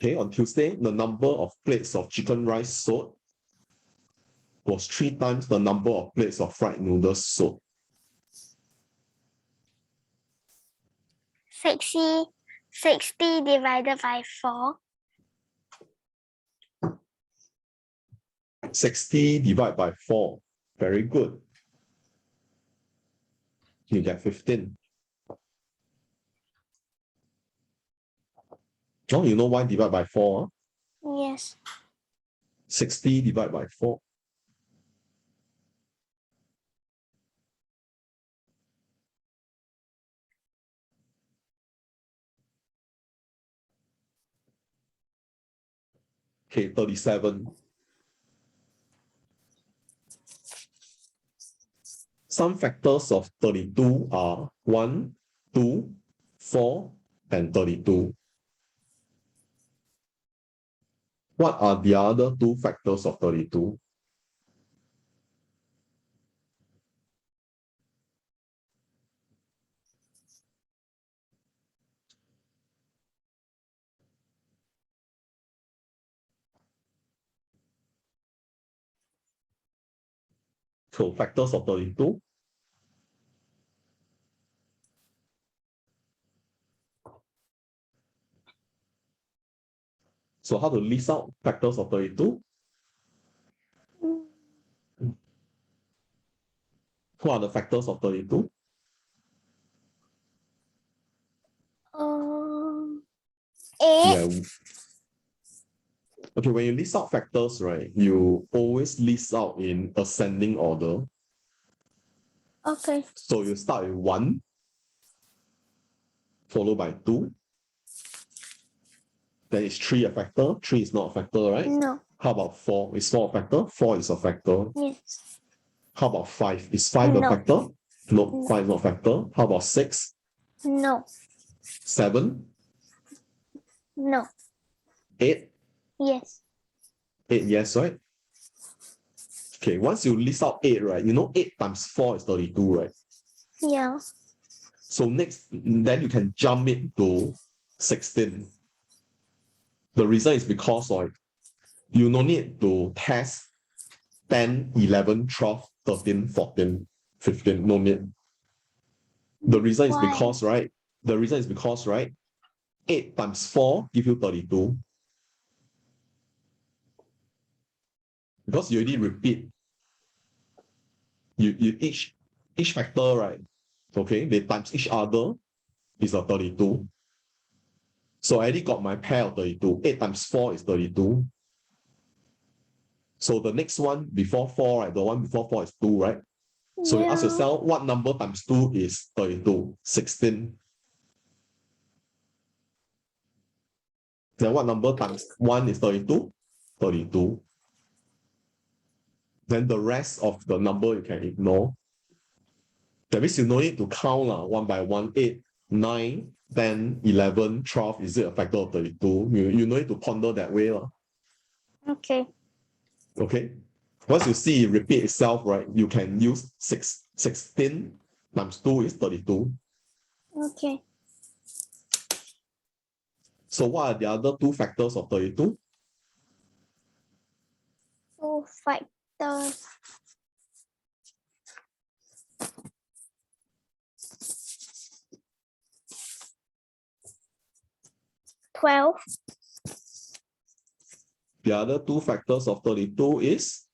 Okay, on Tuesday, the number of plates of chicken rice sold was 3 times the number of plates of fried noodles sold. 60 divided by 4. 60 divided by 4. Very good. You get 15. Now you know why divide by 4? Yes. 60 divided by 4. Okay, 37. Some factors of 32 are 1, 2, 4, and 32. What are the other 2 factors of 32? So factors of 32. So how to list out factors of 32? Who are the factors of 32? Eight. Yeah. Okay, when you list out factors, right, you always list out in ascending order. Okay. So you start with 1, followed by 2. Then is 3 a factor? 3 is not a factor, right? No. How about 4? Is 4 a factor? 4 is a factor. Yes. How about 5? Is 5 a No. factor? No, No. 5 is not a factor. How about 6? No. 7? No. 8? Yes. 8, yes, right? Okay, once you list out 8, right, you know 8 times 4 is 32, right? Yeah. So next, then you can jump it to 16. The reason is because like you no need to test 10, 11, 12, 13, 14, 15, no need. The reason is Why? because, right? The reason is because, right? 8 times 4 give you 32. Because you already repeat. You each factor, right? Okay, they times each other is a 32. So I already got my pair of 32. 8 times 4 is 32. So the next one before 4, right? The one before 4 is 2, right? So you ask Yeah. yourself, what number times 2 is 32? 16. Then what number times 1 is 32? 32. Then the rest of the number you can ignore. That means you no need to count one by one, 8, 9, 10, 11, 12. Is it a factor of 32? You no need to ponder that way. Okay. Okay. Once you see it repeat itself, right, you can use 16 times 2 is 32. Okay. So what are the other 2 factors of 32? 2 factors. 12. The other 2 factors of 32 is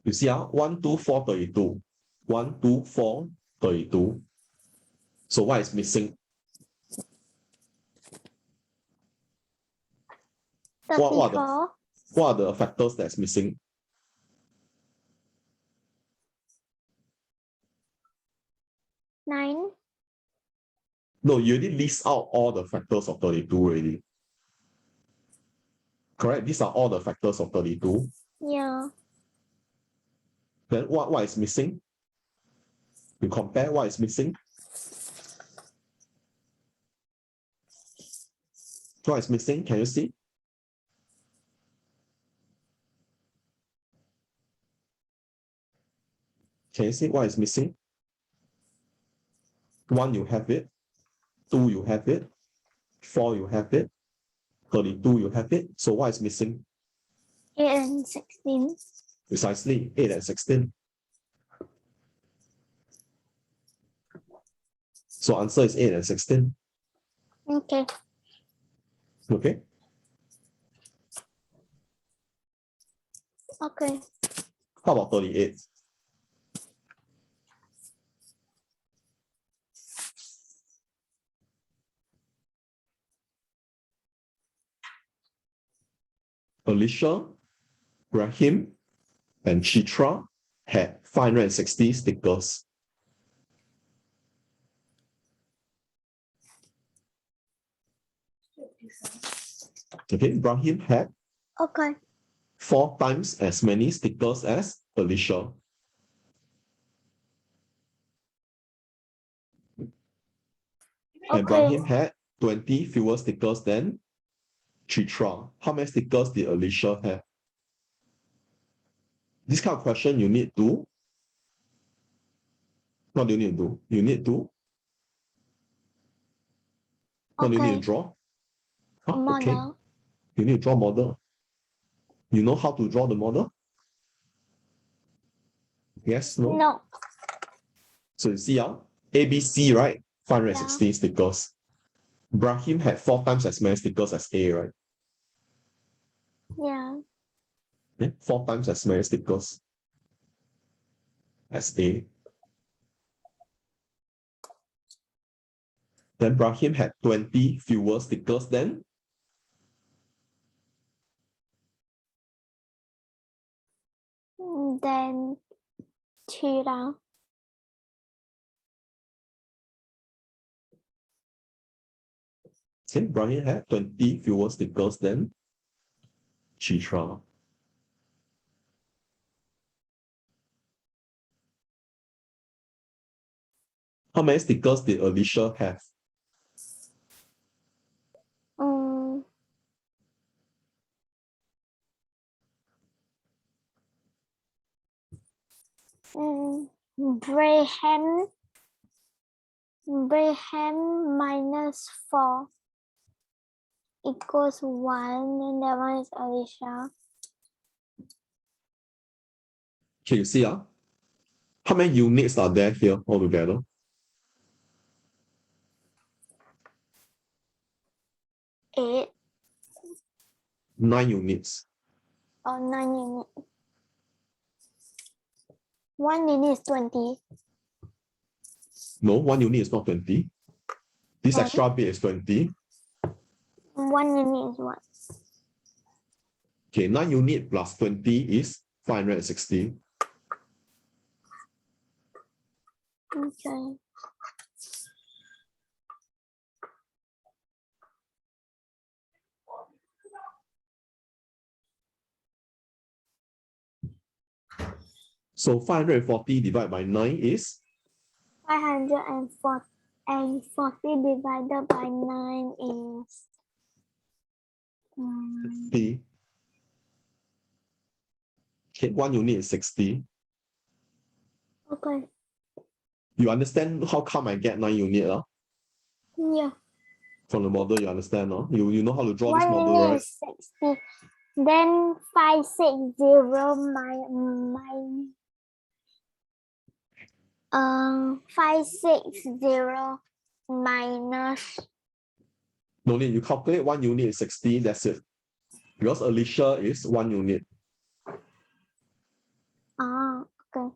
you see 1, 2, 4, 32. 1, 2, 4, 32. So what is missing? 34. What are the factors that's missing? 9. No, you already list out all the factors of 32 already. Correct? These are all the factors of 32. Yeah. Then what is missing? You compare what is missing. What is missing? Can you see? Can you see what is missing? 1, you have it. 2, you have it. 4, you have it. 32, you have it. So what is missing? 8 and 16. Precisely 8 and 16. So answer is 8 and 16. Okay. Okay. Okay. How about 38? Alicia, Rahim, and Chitra had 560 stickers. Okay, Rahim had Okay. 4 times as many stickers as Alicia. And Okay. Rahim had 20 fewer stickers than Chitra. How many stickers did Alicia have? This kind of question you need to, what do you need to do? You need to What do you need to Okay. draw? Okay. Model. You need to draw model. You know how to draw the model? Yes, no? No. So you see, ABC, right? 560 stickers. Brahim had 4 times as many stickers as A, right? Yeah. 4 times as many stickers as A. Then Brahim had 20 fewer stickers than Then Chira. Brahim had 20 fewer stickers than Chitra. How many stickers did Alicia have? Braham minus 4 equals 1, and that one is Alicia. Okay, you see, how many units are there here altogether? 8 9 units. or 9 units. 1 unit is 20. No, 1 unit is not 20. This One. extra bit is 20. 1 unit is what? Okay, 9 unit plus 20 is 560. Okay. So 540 divided by 9 is 540 divided by 9 is 60. Okay, 1 unit is 60. okay. You understand how come I get 9 unit? Yeah. From the model, you understand? You know how to draw this 1 model, unit right? is 60. Then 560 560 minus. No need, you calculate 1 unit is 60, that's it. Because Alicia is 1 unit. Okay.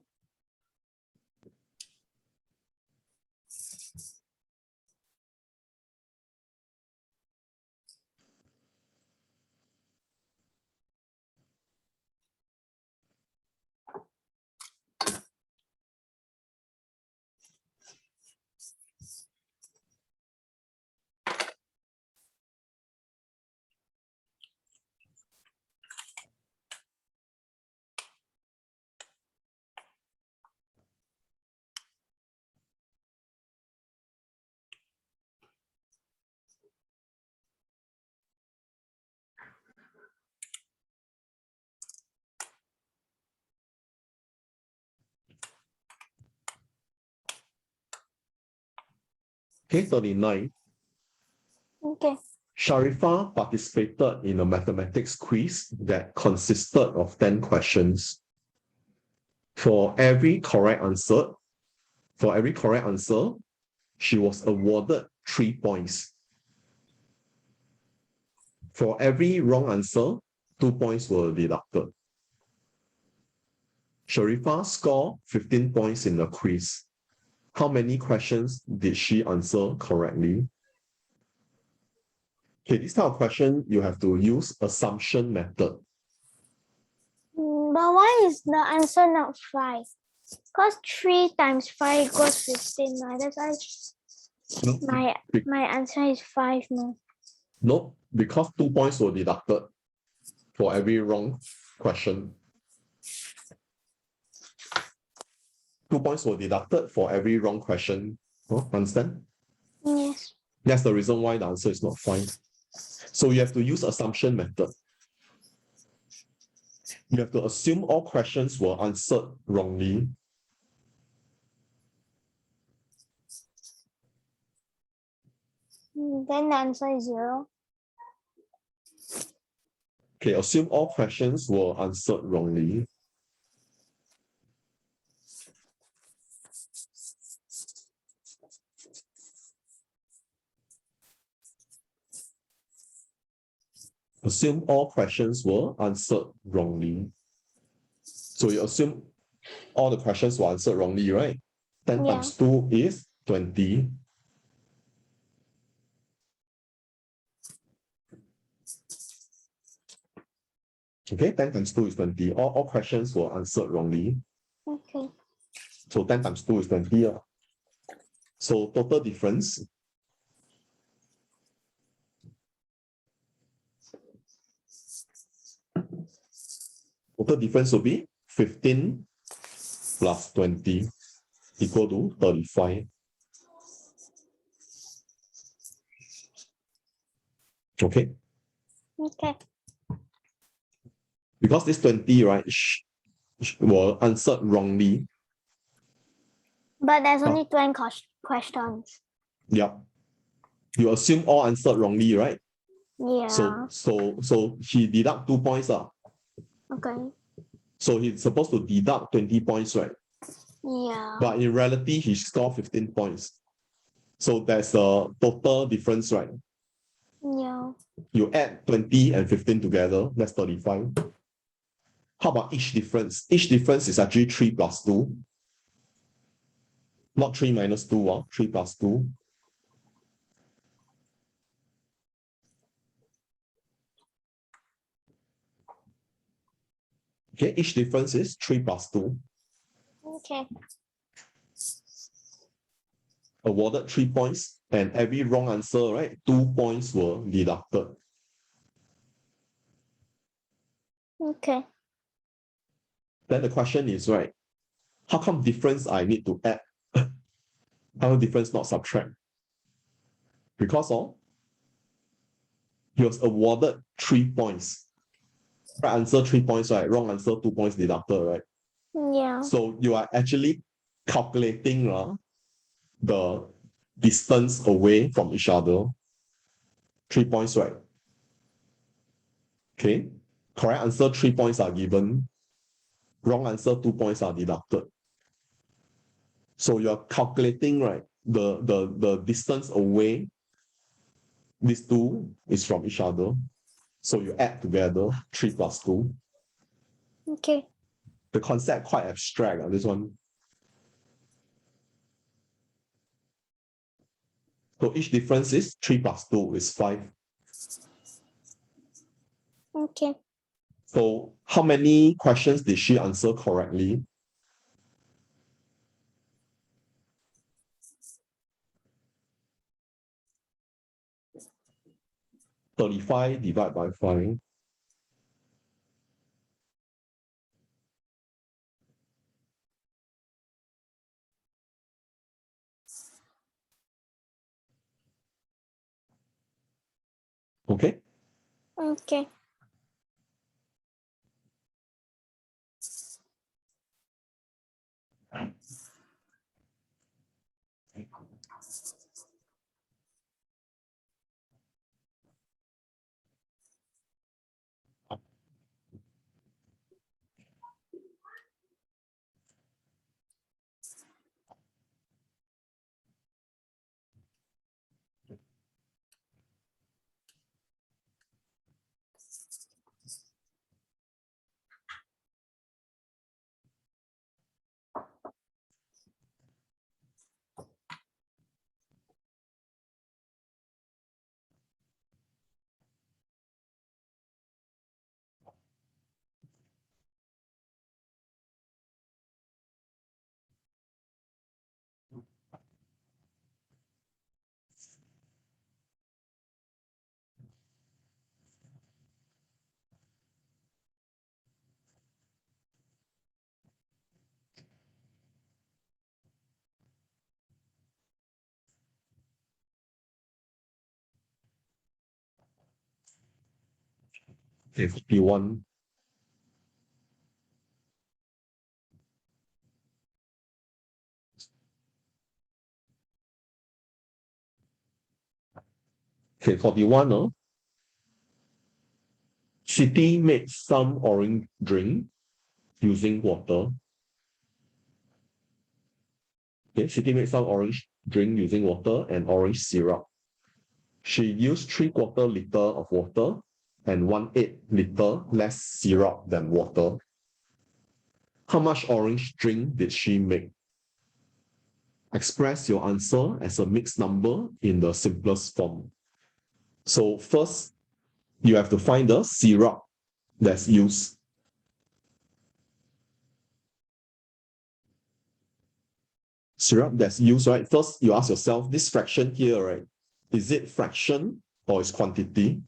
Okay, 39. Okay. Sharifah participated in a mathematics quiz that consisted of 10 questions. For every correct answer, she was awarded 3 points. For every wrong answer, 2 points were deducted. Sharifah scored 15 points in the quiz. How many questions did she answer correctly? Okay, this type of question, you have to use assumption method. But why is the answer not 5? Because 3 times 5 equals 15. Right? That's why my answer is 5. No. No, because 2 points were deducted for every wrong question. 2 points were deducted for every wrong question. Understand? Yes. That's the reason why the answer is not 5. So you have to use assumption method. You have to assume all questions were answered wrongly. Then the answer is 0. Okay, assume all questions were answered wrongly. Assume all questions were answered wrongly. So you assume all the questions were answered wrongly, right? 10 Yeah. times 2 is 20. Okay, 10 times 2 is 20. All questions were answered wrongly. Okay. So 10 times 2 is 20. So total difference will be 15 plus 20 equal to 35. Okay. Okay. Because this 20, right, were answered wrongly. But there's only 20 questions. Yeah. You assume all answered wrongly, right? Yeah. So he deduct 2 points. Okay. So he's supposed to deduct 20 points, right? Yeah. But in reality, he scored 15 points. So there's a total difference, right? Yeah. You add 20 and 15 together, that's 35. How about each difference? Each difference is actually 3 plus 2. Not 3 minus 2, 3 plus 2. Okay, each difference is 3 plus 2. Okay. Awarded 3 points, and every wrong answer, right, 2 points were deducted. Okay. Then the question is, right, how come difference I need to add? How come difference not subtract? Because he was awarded 3 points. Right answer 3 points, right? Wrong answer 2 points deducted, right? Yeah. So you are actually calculating the distance away from each other. 3 points, right? Okay. Correct answer 3 points are given. Wrong answer 2 points are deducted. So you're calculating, right? The distance away. These two is from each other. So you add together 3 plus 2. Okay. The concept quite abstract, this one. So each difference is 3 plus 2 is 5. Okay. So how many questions did she answer correctly? (35) divided by 5. Okay. Okay. Okay, 51. Okay, 41. City made some orange drink using water. Okay, City made some orange drink using water and orange syrup. She used 3/4 liter of water and 1/8 liter less syrup than water. How much orange drink did she make? Express your answer as a mixed number in the simplest form. So first, you have to find the syrup that's used. Syrup that's used, right? First, you ask yourself, this fraction here, right? Is it fraction or is quantity?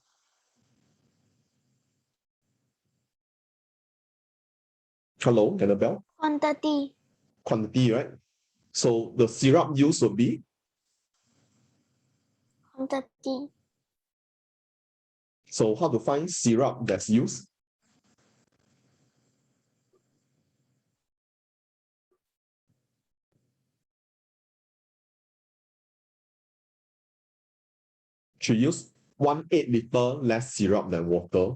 Hello, Annabelle? Quantity. Quantity, right? So the syrup used will be? Quantity. So how to find syrup that's used? She used 1/8 liter less syrup than water.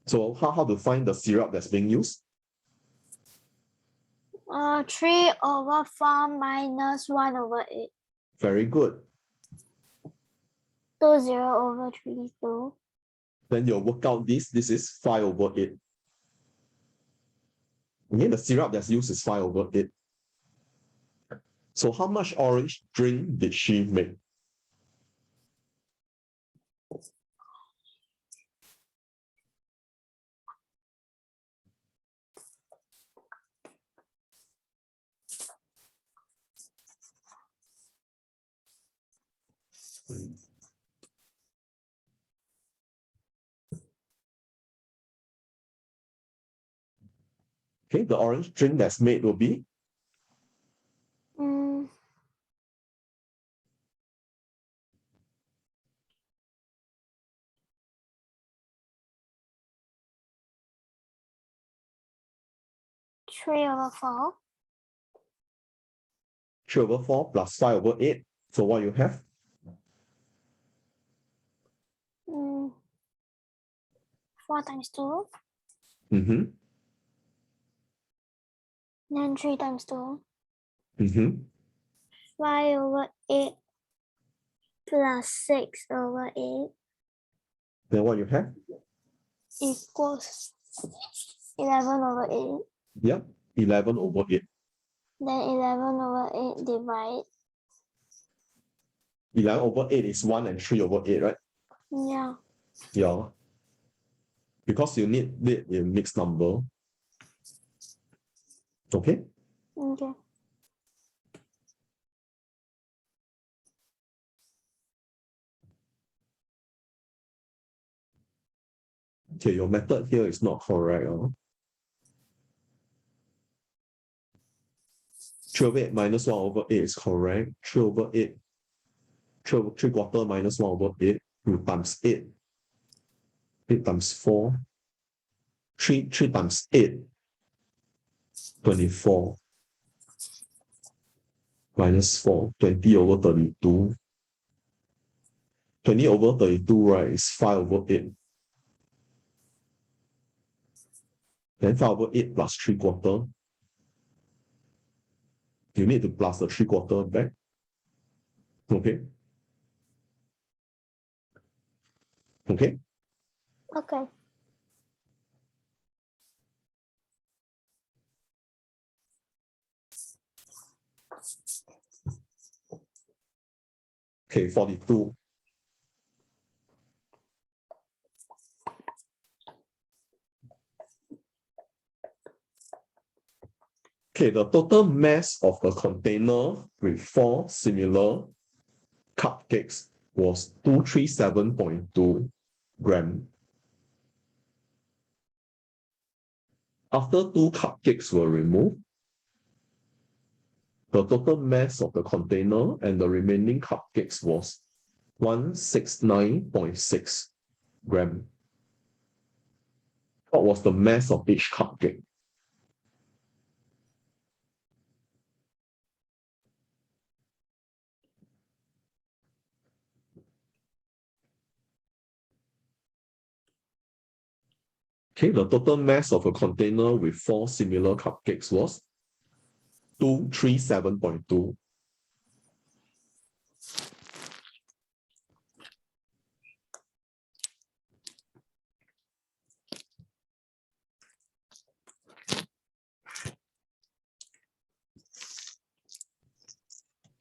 So how to find the syrup that's being used? 3/4 minus 1/8. Very good. 20/32. Then you'll work out this is 5/8. Again, the syrup that's used is 5/8. So how much orange drink did she make? Okay, the orange drink that's made will be 3/4. 3/4 plus 5/8. So what you have? 4 times 2. Mm-hmm. Then 3 times 2. Mm-hmm. 5/8 plus 6/8 Then what you have? equals 11/8. Yep, 11/8. Then 11/8 divide. 11/8 is 1 and 3/8, right? Yeah. Yeah. Because you need it in mixed number. Okay? Okay. Okay, your method here is not correct. 3/8 minus 1/8 is correct. 3/8, 3/4 minus 1/8, 2 times 8. 8 times 4. 3 times 8, 24. Minus 4, 20/32. 20/32, right, is 5/8. Then 5/8 plus 3/4. You need to plus the 3/4 back. Okay. Okay. Okay. Okay, 42. Okay, the total mass of a container with 4 similar cupcakes was 237.2 grams. After 2 cupcakes were removed, the total mass of the container and the remaining cupcakes was 169.6 grams. What was the mass of each cupcake? Okay, the total mass of a container with 4 similar cupcakes was 237.2.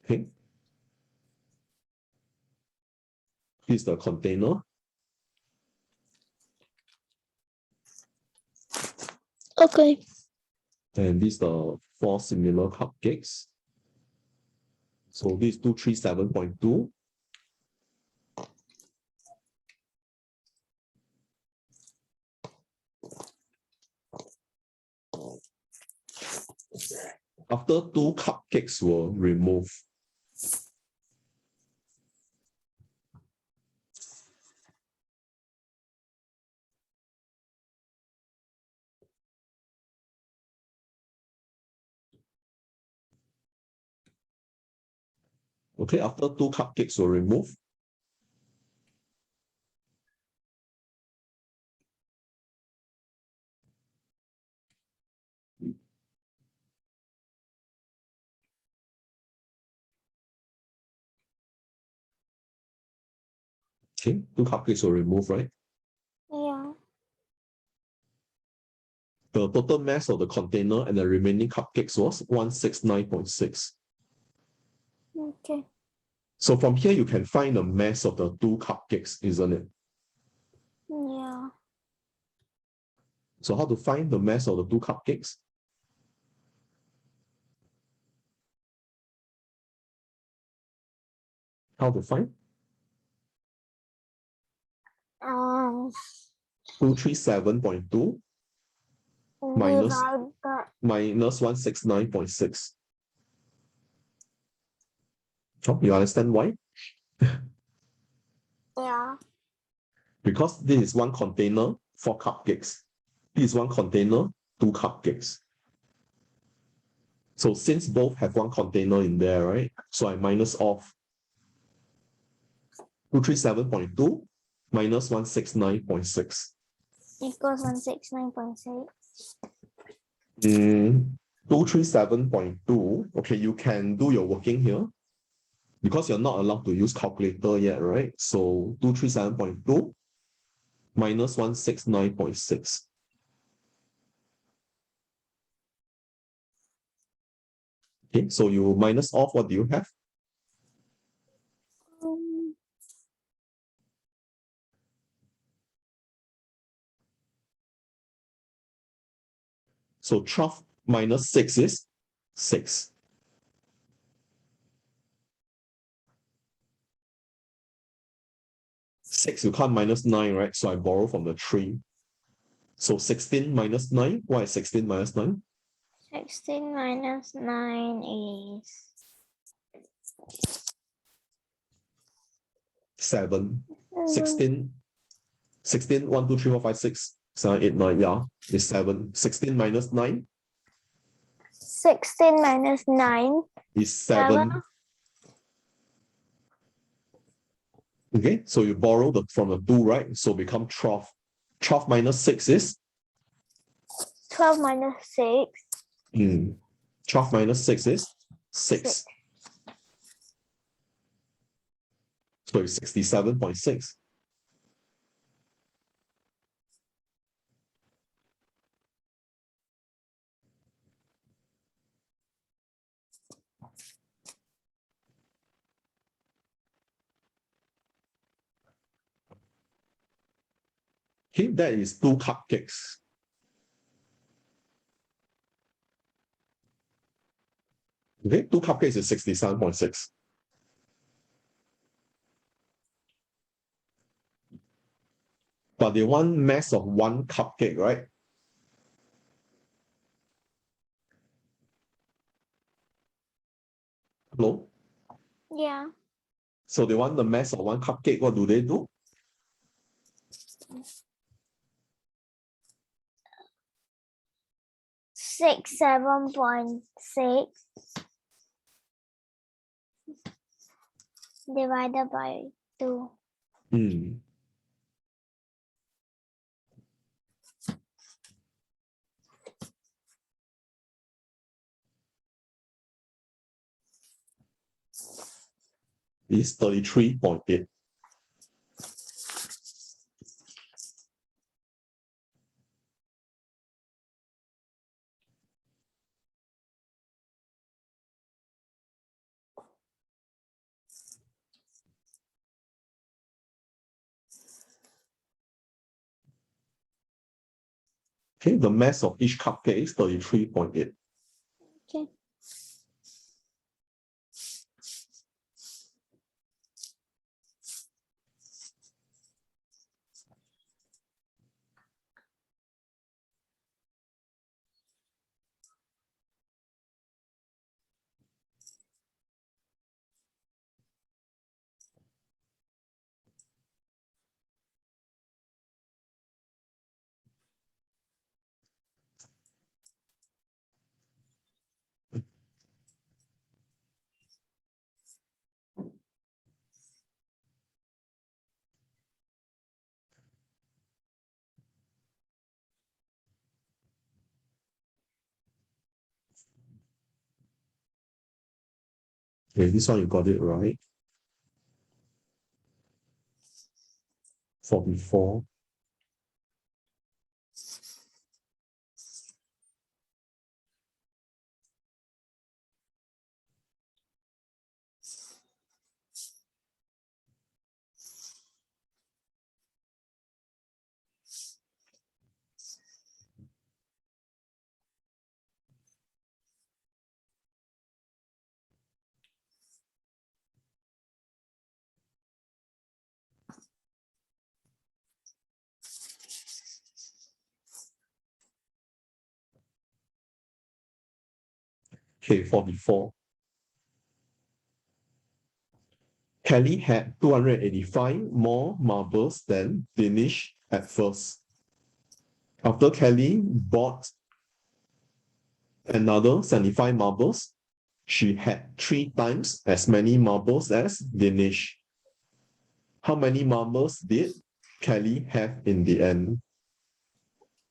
Okay. Here's the container. Okay. And these are 4 similar cupcakes. So this 237.2. After 2 cupcakes were removed, okay, after 2 cupcakes were removed, okay, 2 cupcakes were removed, right? Yeah. The total mass of the container and the remaining cupcakes was 169.6. Okay. So from here, you can find the mass of the 2 cupcakes, isn't it? Yeah. So how to find the mass of the 2 cupcakes? How to find? 237.2 minus Divide that. minus 169.6. You understand why? Yeah. Because this is one container, 4 cupcakes. This is one container, 2 cupcakes. So since both have one container in there, right? So I minus off 237.2 minus 169.6. Equals 169.6. 237.2. Okay, you can do your working here because you're not allowed to use calculator yet, right? So 237.2 minus 169.6. Okay, so you minus off, what do you have? So 12 minus 6 is 6. Six, you can't minus 9, right? So I borrow from the 3. So 16 minus 9. Why is 16 minus 9? 16 minus 9 is 7. 16. 16, 1, 2, 3, 4, 5, 6, 7, 8, 9. Yeah, it's 7. 16 minus 9 16 minus 9. is 7. Okay, so you borrow from the 2, right? So become 12. 12 minus 6 is 12 minus 6. 12 minus 6 is 6. So it's 67.6. Okay, that is 2 cupcakes. Okay, 2 cupcakes is 67.6. But they want mass of 1 cupcake, right? Hello? Yeah. So they want the mass of 1 cupcake. What do they do? 67.6 divided by 2. is 33.8. Okay, the mass of each cupcake is 33.8. Okay. Okay, this one you got it right. 44. Okay, 44. Kelly had 285 more marbles than Dinesh at first. After Kelly bought another 75 marbles, she had 3 times as many marbles as Dinesh. How many marbles did Kelly have in the end?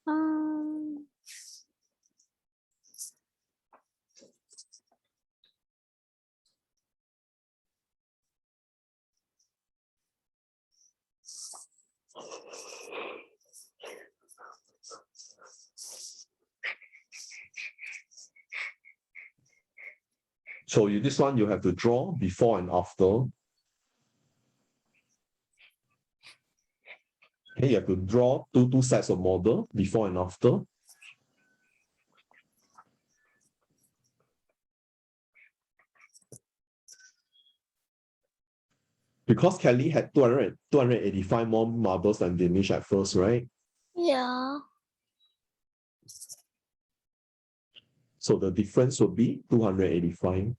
Um, So this one you have to draw before and after. Okay, you have to draw two sets of model before and after. Because Kelly had 285 more marbles than Dinesh at first, right? yeah. So the difference would be 285.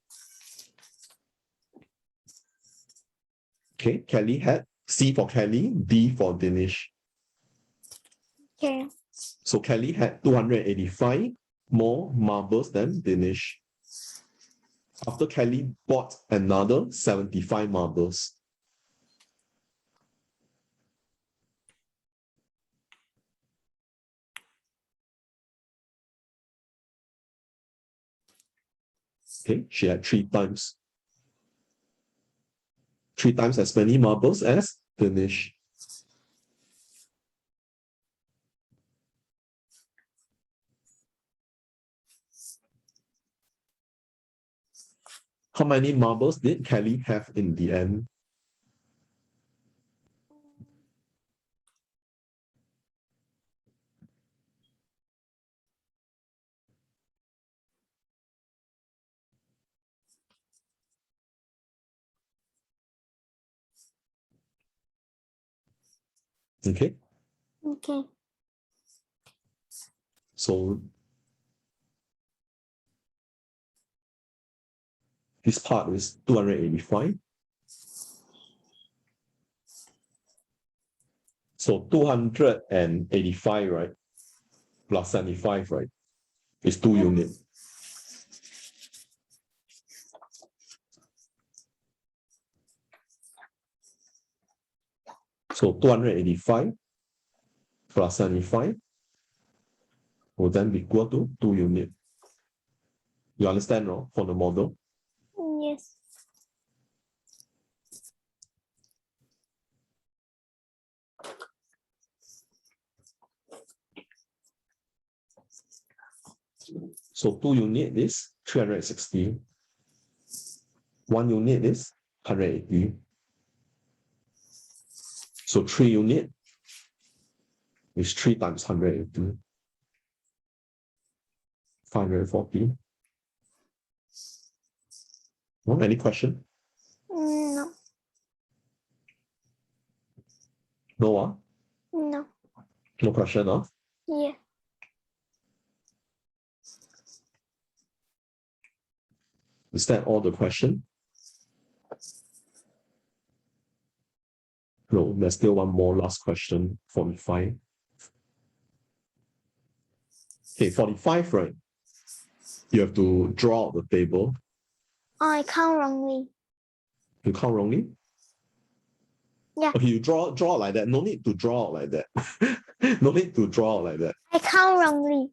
Okay, Kelly had C for Kelly, D for Dinesh. Okay. So Kelly had 285 more marbles than Dinesh. After Kelly bought another 75 marbles. Okay, she had 3 times. 3 times as many marbles as Dinesh. How many marbles did Kelly have in the end? Okay, Okay. so this part is 285. So 285, right? Plus 75, right? Is 2 Yeah. units. So 285 plus 75 will then be equal to 2 units. You understand, no? For the model. Yes. So 2 unit is 360. 1 unit is 180. So 3 unit is 3 times 180. 540. Well, any question? No. No, No. no question, Yeah. Is that all the question? No, there's still one more last question, 45. Okay, 45, right? You have to draw out the table. Oh, I count wrongly. You count wrongly? Yeah. Okay, you draw like that. No need to draw out like that. No need to draw out like that. I count wrongly.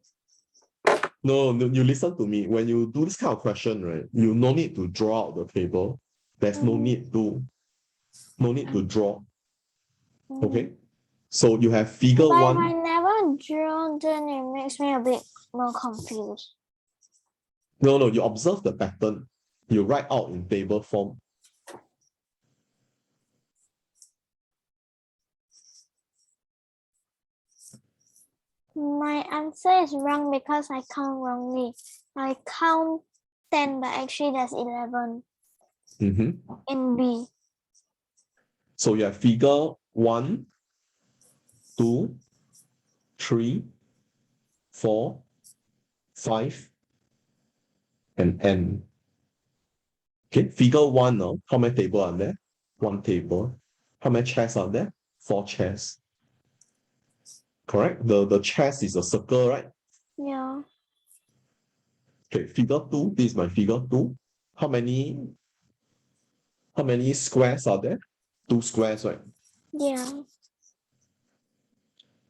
No, you listen to me. When you do this kind of question, right, you no need to draw out the table. There's no need to draw. Okay? So you have figure But if one. I never draw, then it makes me a bit more confused. No, you observe the pattern. You write out in table form. My answer is wrong because I count wrongly. I count 10, but actually there's 11 in B. So you have figure 1, 2, 3, 4, 5, and N. Okay, figure 1, how many tables are there? 1 table. How many chairs are there? 4 chairs. Correct? The chairs is a circle, right? Yeah. Okay, figure 2, this is my figure 2. How many squares are there? 2 squares, right? Yeah.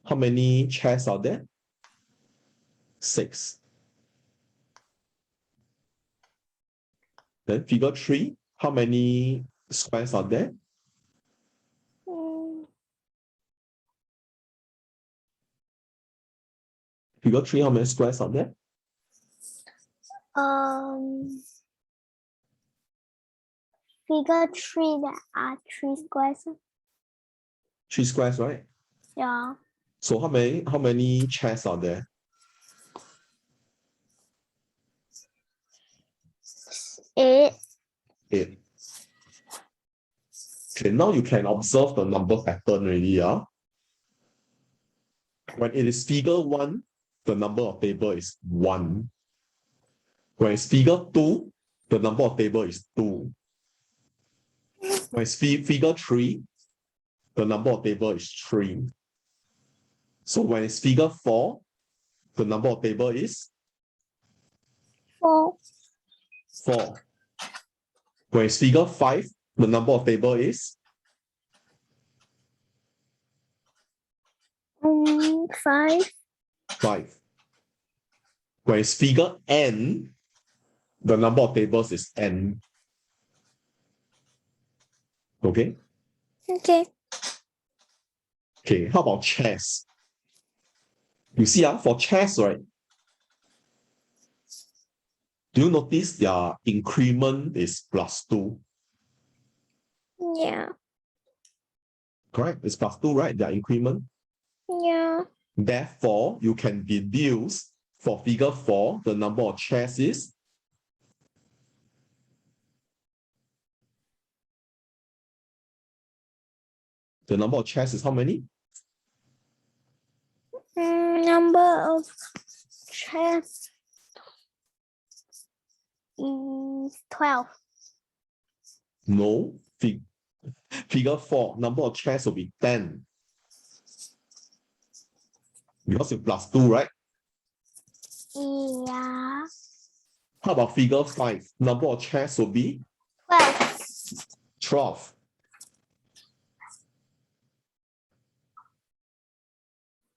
How many chairs are there? 6. Then figure 3, how many squares are there? Figure 3, how many squares are there? Figure 3, there are 3 squares. 3 squares, right? Yeah. So how many chairs are there? 8. 8. Okay, now you can observe the number pattern already. When it is figure 1, the number of table is 1. When it's figure 2, the number of table is 2. When it's figure 3, the number of table is 3. So when it's figure 4, the number of table is 4. 4. When it's figure 5, the number of table is 5. 5. When it's figure n, the number of tables is n. Okay? Okay. Okay, how about chairs? You see, for chairs, right? Do you notice their increment is +2? Yeah. Correct? It's +2, right? Their increment. Yeah. Therefore, you can deduce for figure 4, the number of chairs is how many? Number of chairs is 12. No. Figure 4, number of chairs will be 10. Because it's +2, right? Yeah. How about figure 5? Number of chairs will be 12. 12.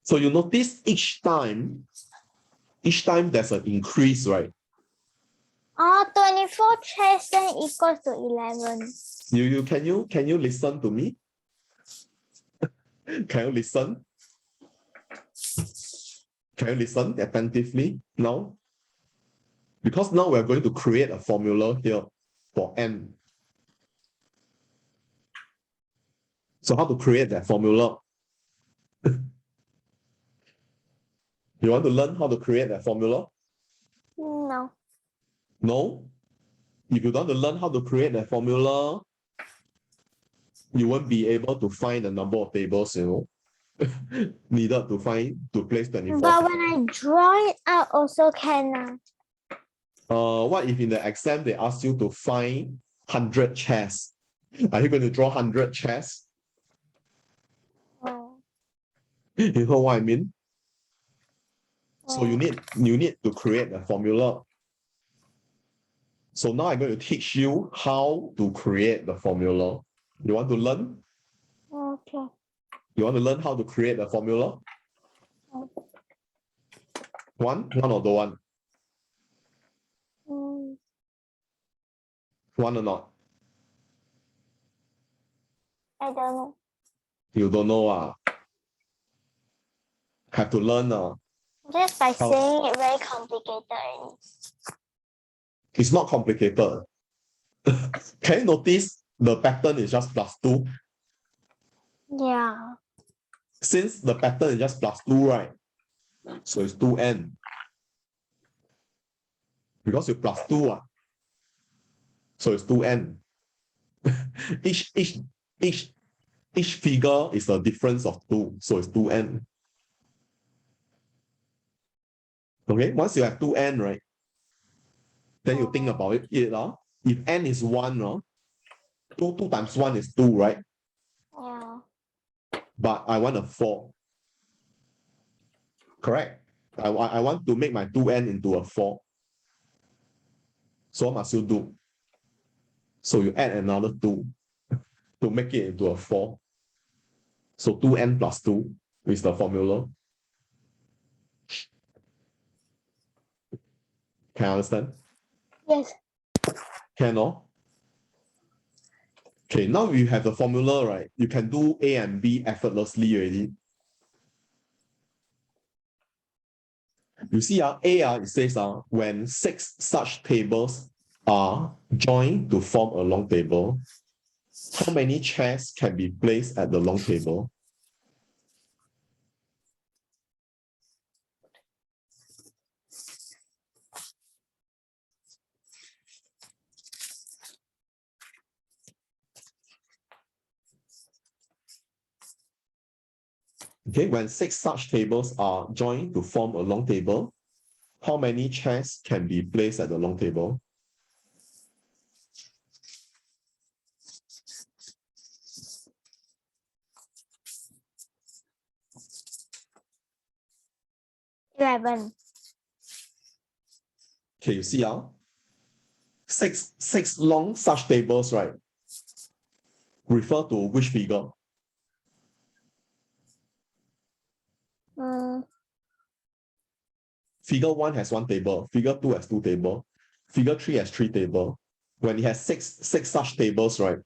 So you notice each time there's an increase, right? 24 chairs then equals to 11. Can you listen to me? Can you listen? Can you listen attentively now? Because now we're going to create a formula here for n. So how to create that formula? You want to learn how to create that formula? No. No? If you don't want to learn how to create that formula, you won't be able to find the number of tables, needed to place 24. But when I draw it out also can. What if in the exam they ask you to find 100 chairs? Are you going to draw 100 chairs? Oh. You know what I mean? So you need to create a formula. So now I'm going to teach you how to create the formula. You want to learn? Okay. You want to learn how to create a formula? One or the one? One or not? I don't know. You don't know. Have to learn. Just by saying it very complicated. It's not complicated. Can you notice the pattern is just +2? Yeah. Since the pattern is just +2, right? So it's 2n. Because you +2, so it's 2n. each figure is a difference of 2, so it's 2n. Okay, once you have 2n, right? Then you think about it. If n is 1, 2 times 1 is 2, right? Yeah. But I want a 4. Correct? I want to make my 2n into a 4. So what must you do? So you add another 2 to make it into a 4. So 2n plus 2 is the formula. Can you understand? Yes. Can, no? Okay, now we have the formula, right? You can do A and B effortlessly already. You see, A, it says when 6 such tables are joined to form a long table, how many chairs can be placed at the long table? Okay, when 6 such tables are joined to form a long table, how many chairs can be placed at the long table? $11. Okay, you see, six long such tables, right? Refer to which figure? Figure 1 has 1 table, figure 2 has 2 tables, figure 3 has 3 tables. When it has six such tables, right?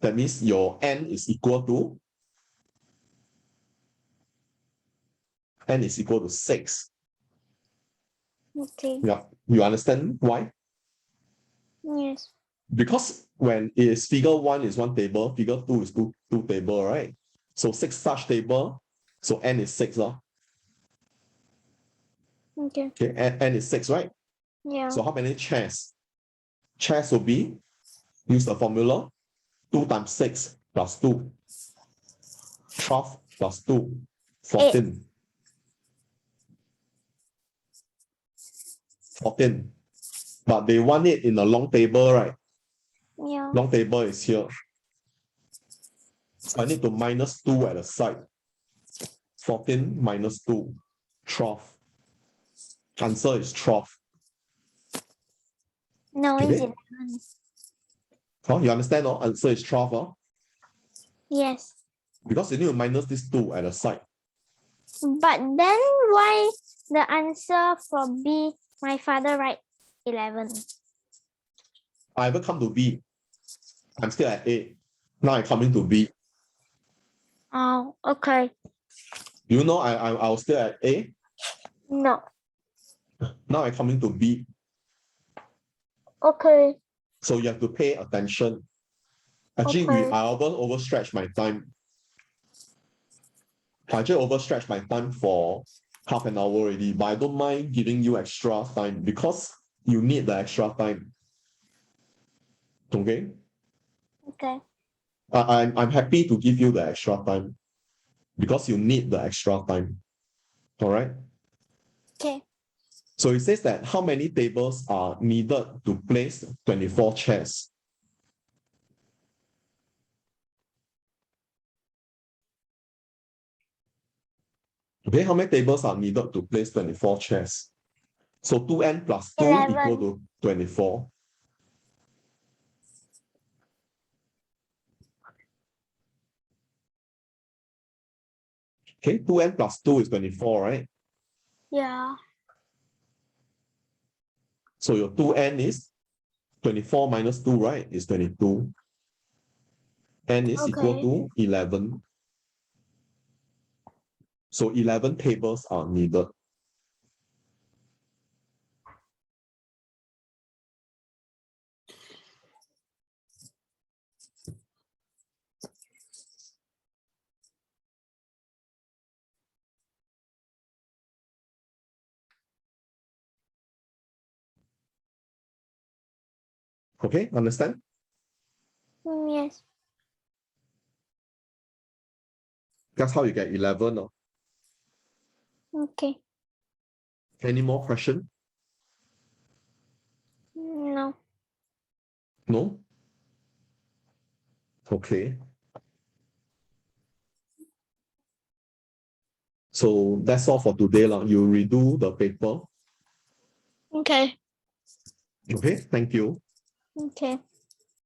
That means your n is equal to 6. Okay. Yeah, you understand why? Yes. Because when it is figure 1 is 1 table, figure 2 is two table, right? So 6 such table, so n is 6. Okay. Okay, n is 6, right? Yeah. So how many chairs? Chairs will be, use the formula, 2 times 6 plus 2. 12 plus 2, 14. 14. But they want it in a long table, right? Yeah. Long table is here. So I need to minus 2 at the side. 14 minus 2, 12. Answer is 12. No, Okay. it's 11. You understand? Answer is 12. Yes. Because you need to minus this 2 at the side. But then why the answer for B, my father write 11? I haven't come to B. I'm still at A. Now I'm coming to B. Oh, okay. Do you know I was still at A? No. Now I'm coming to B. Okay. So you have to pay attention. Actually, Okay. I overstretch my time. I just overstretch my time for half an hour already, but I don't mind giving you extra time because you need the extra time. Okay? Okay. I'm happy to give you the extra time because you need the extra time. All right? Okay. So it says that how many tables are needed to place 24 chairs? Okay, how many tables are needed to place 24 chairs? So 2n plus 2 11. equal to 24. Okay, 2n plus 2 is 24, right? Yeah. So your 2n is 24 minus 2, right? Is 22. N is equal Okay. to 11. So 11 tables are needed. Okay, understand? Yes. That's how you get 11. Okay. Any more question? No. No? Okay. So that's all for today. You redo the paper. Okay. Okay, thank you. Okay.